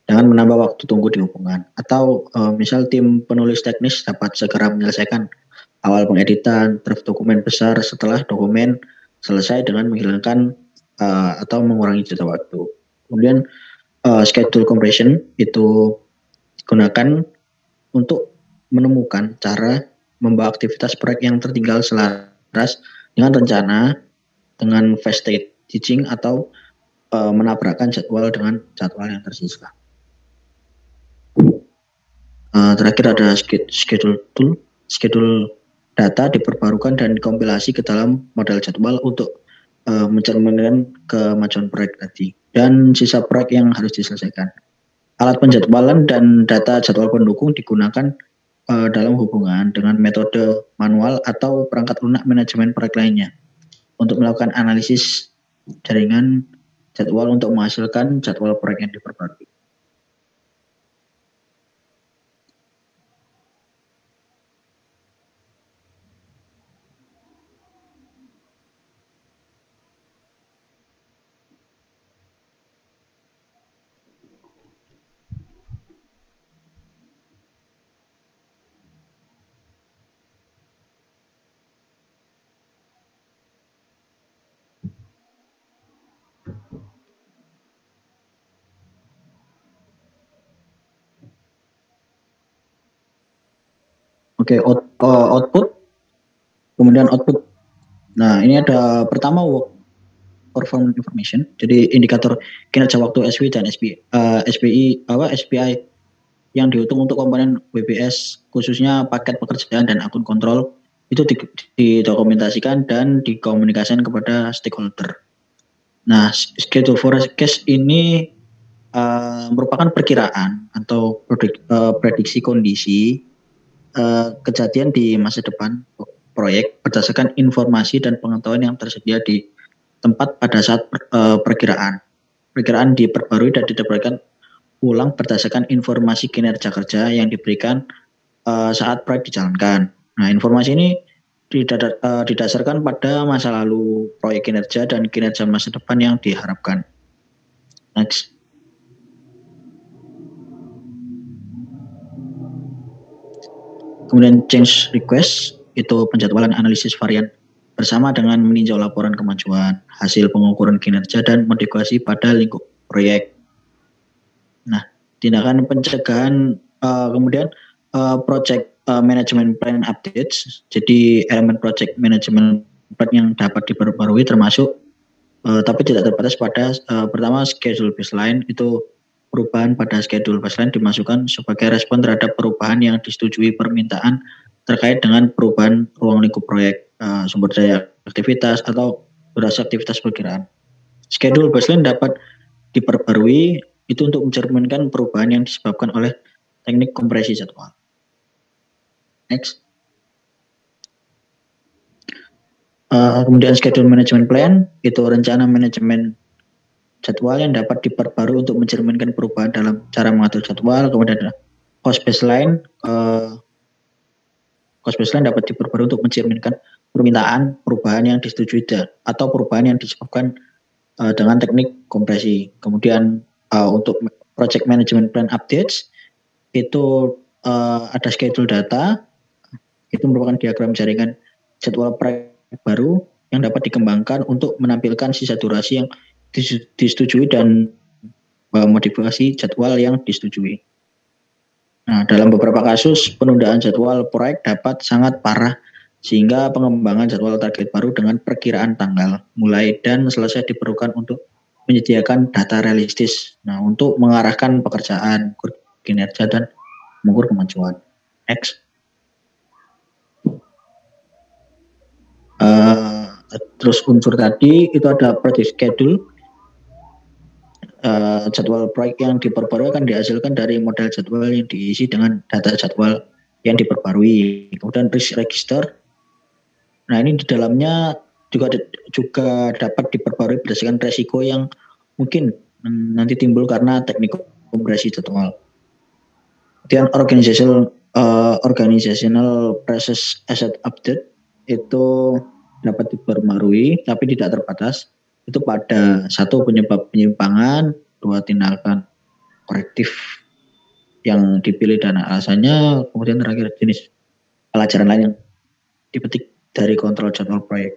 Speaker 9: dengan menambah waktu tunggu di hubungan. Atau misal tim penulis teknis dapat segera menyelesaikan awal pengeditan draft dokumen besar setelah dokumen selesai dengan menghilangkan atau mengurangi jeda waktu. Kemudian schedule compression itu digunakan untuk menemukan cara membawa aktivitas proyek yang tertinggal selaras dengan rencana, dengan fast staging atau menabrakkan jadwal dengan jadwal yang tersisa. Terakhir ada schedule data diperbarukan dan dikompilasi ke dalam model jadwal untuk mencerminkan kemajuan proyek tadi dan sisa proyek yang harus diselesaikan. Alat penjadwalan dan data jadwal pendukung digunakan dalam hubungan dengan metode manual atau perangkat lunak manajemen proyek lainnya untuk melakukan analisis jaringan jadwal untuk menghasilkan jadwal proyek yang diperbarui. Oke, output, kemudian output. Nah, ini ada pertama work performance information, jadi indikator kinerja waktu SW dan SPI yang dihitung untuk komponen WBS, khususnya paket pekerjaan dan akun kontrol, itu didokumentasikan dan dikomunikasikan kepada stakeholder. Nah, schedule forecast ini merupakan perkiraan atau prediksi kondisi kejadian di masa depan proyek berdasarkan informasi dan pengetahuan yang tersedia di tempat pada saat perkiraan. Perkiraan diperbarui dan didapatkan ulang berdasarkan informasi kinerja kerja yang diberikan saat proyek dijalankan. Nah, informasi ini didasarkan pada masa lalu proyek kinerja dan kinerja masa depan yang diharapkan. Next. Kemudian change request itu penjadwalan analisis varian bersama dengan meninjau laporan kemajuan, hasil pengukuran kinerja dan modifikasi pada lingkup proyek. Nah, tindakan pencegahan kemudian project management plan updates. Jadi elemen project management plan yang dapat diperbarui termasuk tapi tidak terbatas pada pertama schedule baseline, itu perubahan pada schedule baseline dimasukkan sebagai respon terhadap perubahan yang disetujui permintaan terkait dengan perubahan ruang lingkup proyek, sumber daya aktivitas atau durasi aktivitas perkiraan. Schedule baseline dapat diperbarui itu untuk mencerminkan perubahan yang disebabkan oleh teknik kompresi jadwal. Next. Kemudian schedule management plan itu rencana manajemen jadwal yang dapat diperbarui untuk mencerminkan perubahan dalam cara mengatur jadwal. Kemudian ada cost baseline. Cost baseline dapat diperbarui untuk mencerminkan permintaan perubahan yang disetujui atau perubahan yang disebabkan dengan teknik kompresi. Kemudian untuk project management plan updates itu ada schedule data, itu merupakan diagram jaringan jadwal proyek baru yang dapat dikembangkan untuk menampilkan sisa durasi yang disetujui dan modifikasi jadwal yang disetujui. Nah, dalam beberapa kasus penundaan jadwal proyek dapat sangat parah sehingga pengembangan jadwal target baru dengan perkiraan tanggal mulai dan selesai diperlukan untuk menyediakan data realistis. Nah, untuk mengarahkan pekerjaan, kinerja dan mengukur kemajuan. Next. Terus unsur tadi itu ada project schedule. Jadwal proyek yang diperbarui akan dihasilkan dari model jadwal yang diisi dengan data jadwal yang diperbarui. Kemudian risk register. Nah, ini di dalamnya juga dapat diperbarui berdasarkan resiko yang mungkin nanti timbul karena teknik kompresi jadwal. Kemudian organizational process asset update itu dapat diperbarui tapi tidak terbatas. Itu pada 1 penyebab penyimpangan, 2 tindakan korektif yang dipilih dan alasannya, kemudian terakhir jenis pelajaran lain yang dipetik dari kontrol jadwal proyek.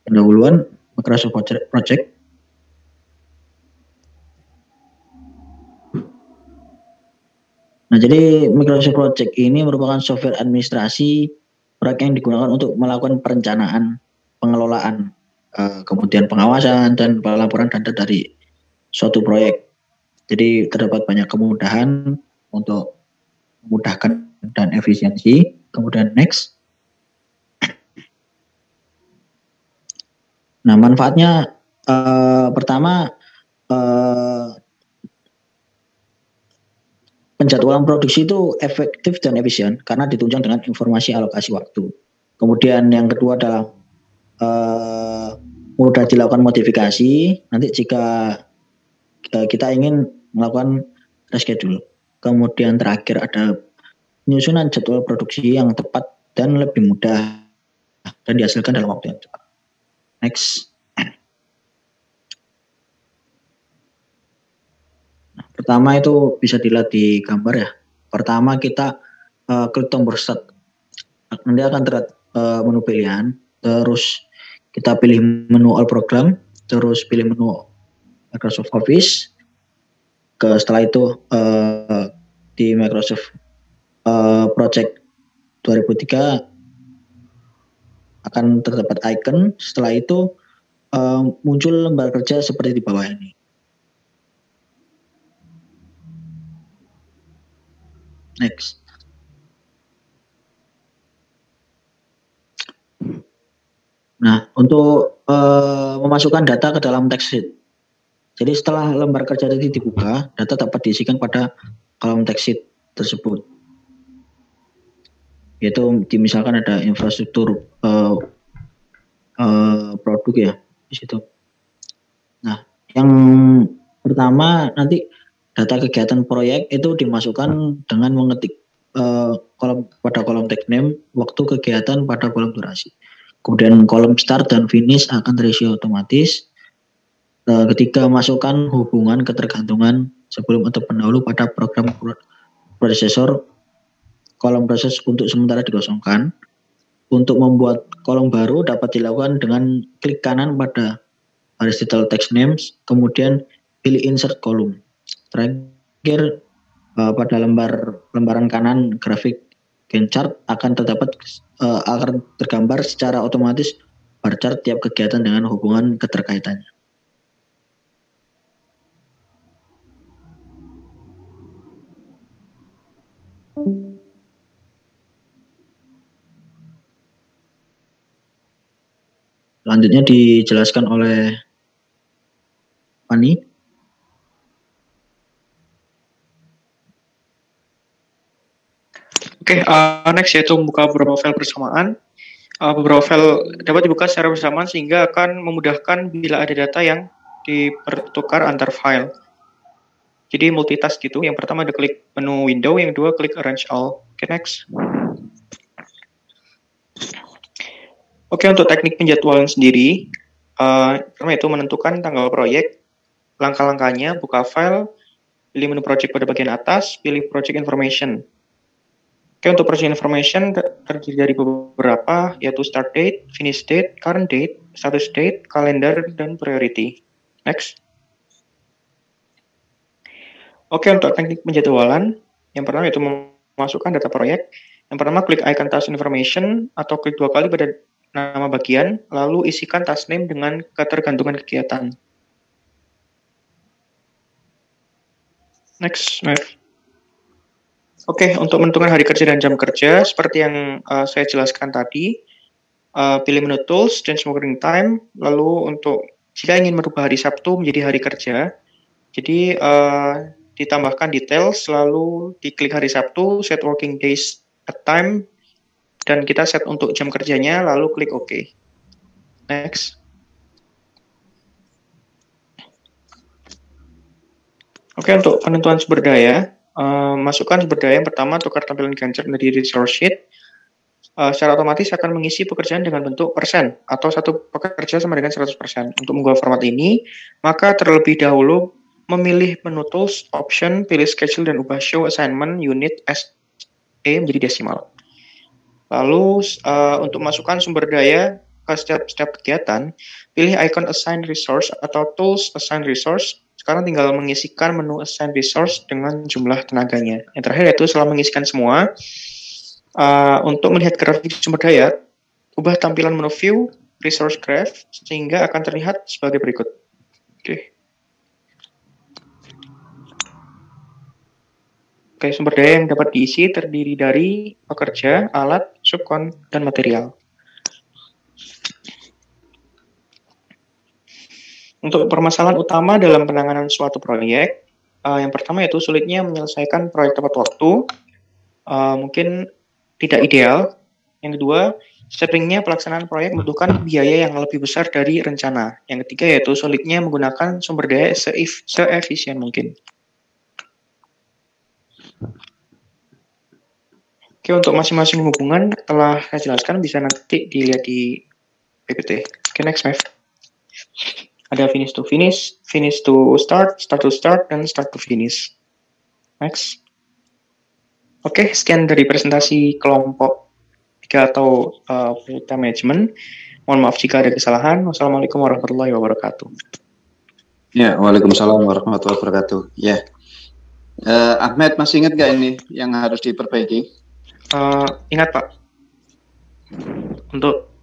Speaker 9: Pendahuluan Microsoft Project. Nah, jadi Microsoft Project ini merupakan software administrasi proyek yang digunakan untuk melakukan perencanaan, pengelolaan, kemudian pengawasan dan pelaporan data dari suatu proyek. Jadi terdapat banyak kemudahan untuk memudahkan dan efisiensi. Kemudian next. Nah, manfaatnya pertama penjadwalan produksi itu efektif dan efisien karena ditunjang dengan informasi alokasi waktu. Kemudian yang kedua adalah mudah dilakukan modifikasi nanti jika kita ingin melakukan reschedule. Kemudian terakhir ada penyusunan jadwal produksi yang tepat dan lebih mudah dan dihasilkan dalam waktu yang cepat. Next. Nah, pertama itu bisa dilihat di gambar ya. Pertama kita klik tombol start. Nanti akan terlihat menu pilihan. Terus kita pilih menu all program. Terus pilih menu Microsoft Office. Setelah itu di Microsoft Project 2003 akan terdapat icon. Setelah itu muncul lembar kerja seperti di bawah ini. Next. Nah, untuk memasukkan data ke dalam text sheet. Jadi setelah lembar kerja tadi dibuka, data dapat diisikan pada kolom text sheet tersebut. Yaitu misalkan ada infrastruktur produk ya di situ. Nah, yang pertama nanti data kegiatan proyek itu dimasukkan dengan mengetik pada kolom text name, waktu kegiatan pada kolom durasi. Kemudian kolom start dan finish akan terisi otomatis. Ketika masukkan hubungan ketergantungan sebelum atau pendahulu pada program prosesor, kolom proses untuk sementara dikosongkan. Untuk membuat kolom baru dapat dilakukan dengan klik kanan pada horizontal text names, kemudian pilih insert column. Terakhir pada lembaran kanan grafik Gantt chart akan tergambar secara otomatis bar chart tiap kegiatan dengan hubungan keterkaitannya. Selanjutnya dijelaskan oleh Fani.
Speaker 2: Oke, next yaitu membuka beberapa file bersamaan. Beberapa file dapat dibuka secara bersamaan sehingga akan memudahkan bila ada data yang dipertukar antar file. Jadi multitask gitu. Yang pertama ada klik menu window, yang kedua klik arrange all. Oke, next. Oke, untuk teknik penjadwalan sendiri, pertama itu menentukan tanggal proyek, langkah-langkahnya, buka file, pilih menu project pada bagian atas, pilih project information. Oke, untuk project information terdiri dari beberapa, yaitu start date, finish date, current date, status date, calendar, dan priority. Next. Oke, untuk teknik penjadwalan, yang pertama yaitu memasukkan data proyek. Yang pertama, klik icon task information atau klik 2 kali pada nama bagian, lalu isikan task name dengan ketergantungan kegiatan. Next. Oke, untuk menentukan hari kerja dan jam kerja, seperti yang saya jelaskan tadi, pilih menu tools, change working time, lalu untuk jika ingin merubah hari Sabtu menjadi hari kerja, jadi ditambahkan details, lalu diklik hari Sabtu, set working days at time, dan kita set untuk jam kerjanya, lalu klik OK. Next. Oke, untuk penentuan sumber daya, masukkan sumber daya yang pertama, tukar tampilan Gantt chart menjadi resource sheet. Secara otomatis akan mengisi pekerjaan dengan bentuk persen, atau satu pekerja sama dengan 100%. Untuk mengubah format ini, maka terlebih dahulu memilih menu tools, option, pilih schedule, dan ubah show assignment unit SE menjadi desimal. Lalu, untuk masukkan sumber daya ke setiap kegiatan, pilih icon assign resource atau tools assign resource. Sekarang tinggal mengisikan menu assign resource dengan jumlah tenaganya. Yang terakhir yaitu setelah mengisikan semua, untuk melihat grafik sumber daya, ubah tampilan menu view, resource graph, sehingga akan terlihat sebagai berikut. Oke, sumber daya yang dapat diisi terdiri dari pekerja, alat, subkon, dan material. Untuk permasalahan utama dalam penanganan suatu proyek, yang pertama yaitu sulitnya menyelesaikan proyek tepat waktu, mungkin tidak ideal. Yang kedua, seringnya pelaksanaan proyek membutuhkan biaya yang lebih besar dari rencana. Yang ketiga yaitu sulitnya menggunakan sumber daya seefisien mungkin. Oke, untuk masing-masing hubungan telah saya jelaskan, bisa nanti dilihat di PPT. Oke, next, Mav. Ada finish to finish, finish to start, start to start, dan start to finish. Next. Oke, sekian dari presentasi kelompok 3 atau data management. Mohon maaf jika ada kesalahan. Wassalamualaikum warahmatullahi wabarakatuh.
Speaker 1: Ya, waalaikumsalam warahmatullahi wabarakatuh. Ya, Ahmed masih ingat nggak ini yang harus diperbaiki?
Speaker 2: Ingat Pak. Untuk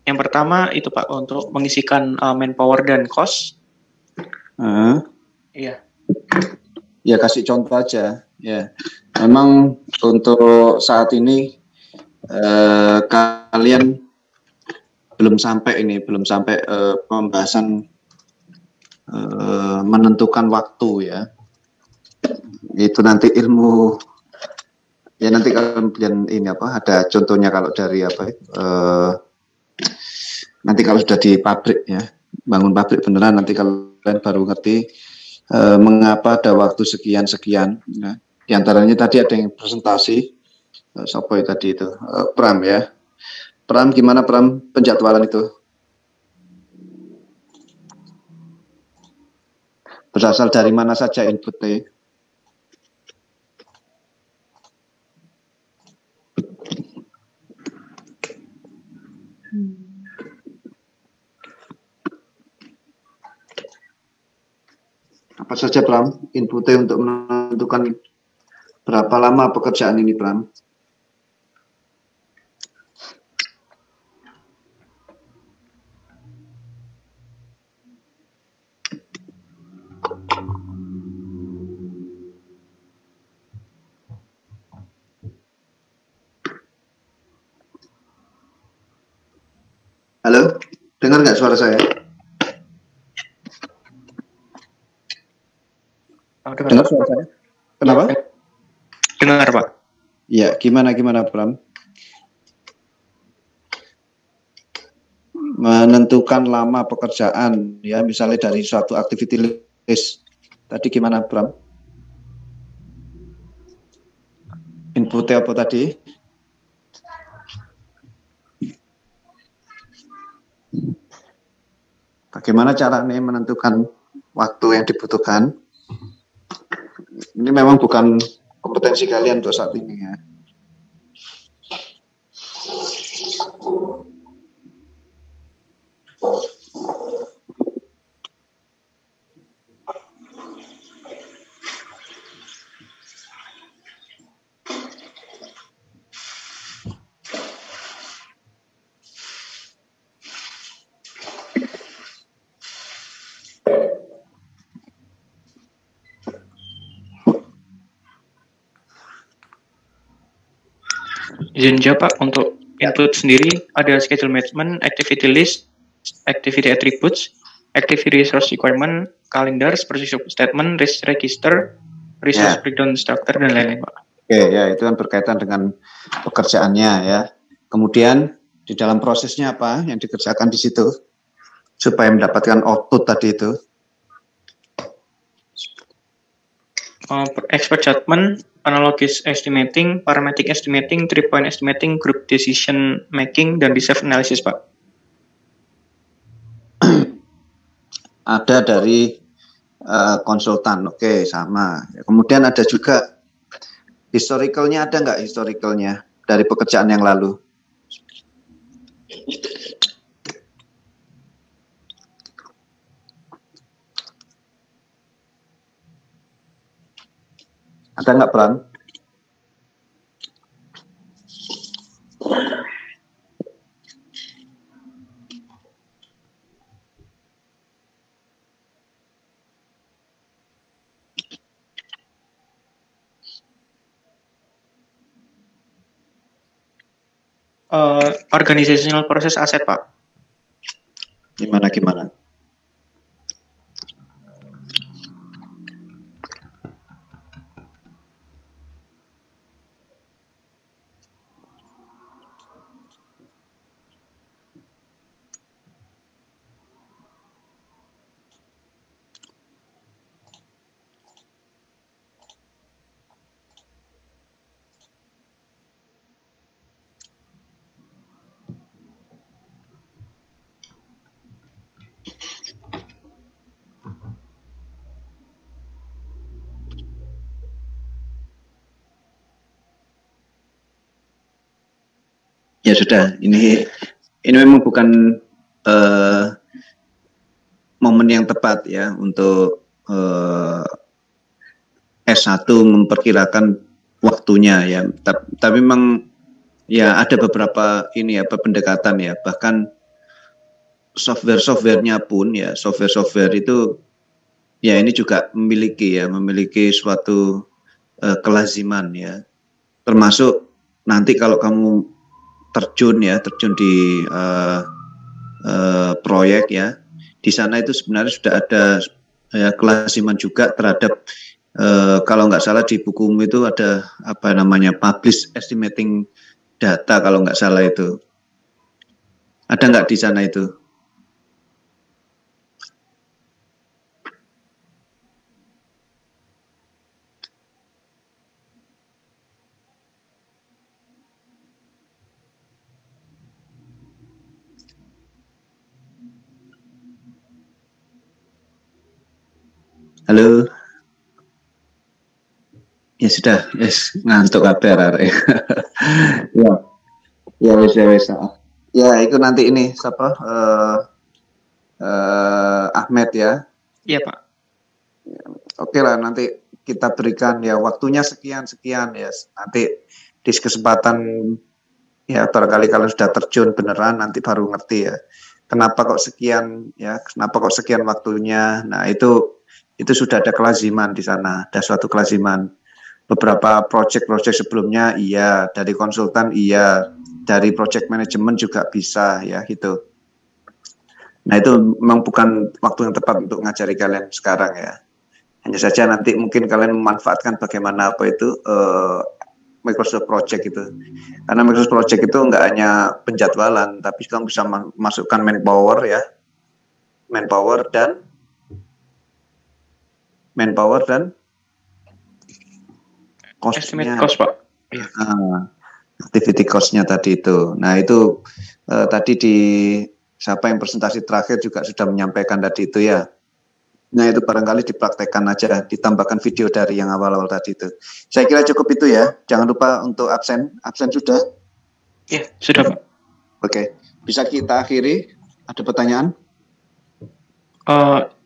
Speaker 2: yang pertama itu Pak, untuk mengisikan manpower dan cost. Iya.
Speaker 1: Ya, kasih contoh aja. Ya, memang untuk saat ini kalian belum sampai pembahasan menentukan waktu ya. Itu nanti ilmu ya, nanti kalian ini ada contohnya kalau dari nanti kalau sudah di pabrik ya, bangun pabrik beneran, nanti kalian baru ngerti mengapa ada waktu sekian. Ya. Di antaranya tadi ada yang presentasi, siapa tadi itu, Pram ya. Pram, gimana Pram penjadwalan itu? Berasal dari mana saja inputnya? Apa saja Pram inputnya untuk menentukan berapa lama pekerjaan ini Pram? Halo, dengar nggak suara saya? Dengar suara saya? Kenapa?
Speaker 2: Dengar Pak.
Speaker 1: Ya, gimana Pram? Menentukan lama pekerjaan, ya misalnya dari suatu activity list. Tadi gimana Pram? Inputnya apa tadi? Bagaimana caranya menentukan waktu yang dibutuhkan? Ini memang bukan kompetensi kalian untuk saat ini ya.
Speaker 2: Izin jawab Pak, untuk input sendiri ada schedule management, activity list, activity attributes, activity resource requirement, calendar, procedure statement, risk register, resource breakdown structure, dan lain-lain Pak.
Speaker 1: Oke ya, itu kan berkaitan dengan pekerjaannya ya. Kemudian di dalam prosesnya apa yang dikerjakan di situ supaya mendapatkan output tadi itu.
Speaker 2: Expert judgment, analogous estimating, parametric estimating, 3-point estimating, group decision making, dan reserve analysis Pak.
Speaker 1: Ada dari konsultan, oke sama. Kemudian ada juga historicalnya, ada nggak historicalnya dari pekerjaan yang lalu? Ada nggak Pran?
Speaker 2: Organizational process asset Pak.
Speaker 1: Gimana? Ya sudah, ini memang bukan momen yang tepat ya untuk S1 memperkirakan waktunya ya. Tapi memang ya ada beberapa ini apa pendekatan ya, bahkan software-softwarenya pun ya, software itu ya ini juga memiliki suatu kelaziman ya, termasuk nanti kalau kamu terjun di proyek ya, di sana itu sebenarnya sudah ada ya, kelaziman juga terhadap kalau nggak salah di bukumu itu ada apa namanya publish estimating data kalau nggak salah itu, ada nggak di sana itu? Halo. Ya sudah, yes, ngantuk kabar. Ya wes. Ya itu nanti ini siapa? Ahmed ya.
Speaker 2: Iya Pak.
Speaker 1: Oke lah, nanti kita berikan ya waktunya sekian ya. Nanti di kesempatan ya barangkali kalau sudah terjun beneran nanti baru ngerti ya. Kenapa kok sekian waktunya? Nah itu sudah ada kelaziman di sana, ada suatu kelaziman. Beberapa project sebelumnya iya, dari konsultan iya, dari project management juga bisa ya gitu. Nah itu memang bukan waktu yang tepat untuk ngajari kalian sekarang ya. Hanya saja nanti mungkin kalian memanfaatkan bagaimana Microsoft Project itu. Karena Microsoft Project itu nggak hanya penjadwalan, tapi kamu bisa masukkan manpower dan cost-nya.
Speaker 2: Cost, Pak.
Speaker 1: Activity cost-nya tadi itu. Nah itu tadi siapa yang presentasi terakhir juga sudah menyampaikan tadi itu ya. Nah, itu barangkali dipraktekkan aja, ditambahkan video dari yang awal-awal tadi itu. Saya kira cukup itu ya. Jangan lupa untuk absen. Absen sudah?
Speaker 2: Ya, sudah Pak.
Speaker 1: Oke, bisa kita akhiri. Ada pertanyaan?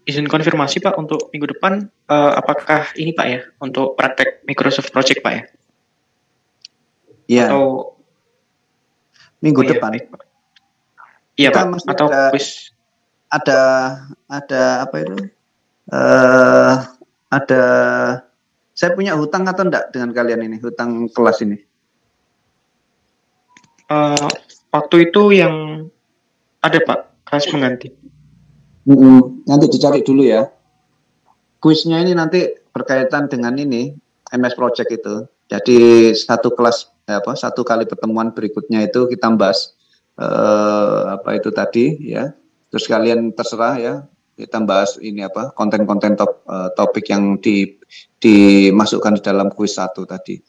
Speaker 2: Izin konfirmasi Pak, untuk minggu depan apakah ini Pak ya, untuk praktek Microsoft Project Pak ya?
Speaker 1: Iya.
Speaker 2: Atau
Speaker 1: minggu depan?
Speaker 2: Iya Pak, atau quiz?
Speaker 1: Ada apa itu? Saya punya hutang atau enggak dengan kalian ini, hutang kelas ini?
Speaker 2: Waktu itu yang ada Pak, kelas mengganti.
Speaker 1: Nanti dicari dulu ya. Kuisnya ini nanti berkaitan dengan ini, MS Project itu. Jadi satu kali pertemuan berikutnya itu kita bahas apa itu tadi ya. Terus kalian terserah ya, kita bahas ini apa, konten-konten topik yang dimasukkan di dalam kuis 1 tadi.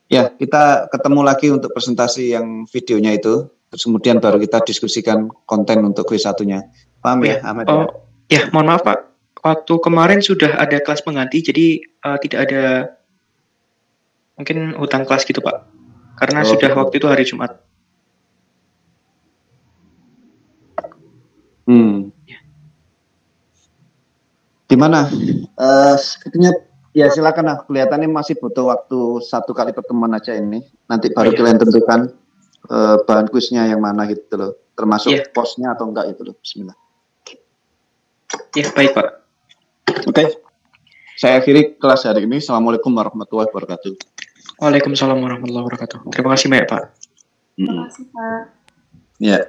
Speaker 1: Ya, kita ketemu lagi untuk presentasi yang videonya itu, terus kemudian baru kita diskusikan konten untuk kuis 1-nya. Paham ya, Ahmad?
Speaker 2: Ya, mohon maaf Pak. Waktu kemarin sudah ada kelas pengganti, jadi tidak ada mungkin hutang kelas gitu Pak. Karena sudah waktu itu hari Jumat.
Speaker 1: Gimana? Sepertinya ya silakan lah. Kelihatannya masih butuh waktu 1 kali pertemuan aja ini. Nanti baru kalian tentukan bahan kuisnya yang mana gitu loh. Termasuk posnya atau enggak gitu loh. Bismillah.
Speaker 2: Ya baik Pak.
Speaker 1: Oke. Saya akhiri kelas hari ini. Assalamualaikum warahmatullahi wabarakatuh.
Speaker 2: Waalaikumsalam warahmatullahi wabarakatuh. Terima kasih banyak Pak.
Speaker 4: Terima kasih Pak.
Speaker 1: Ya.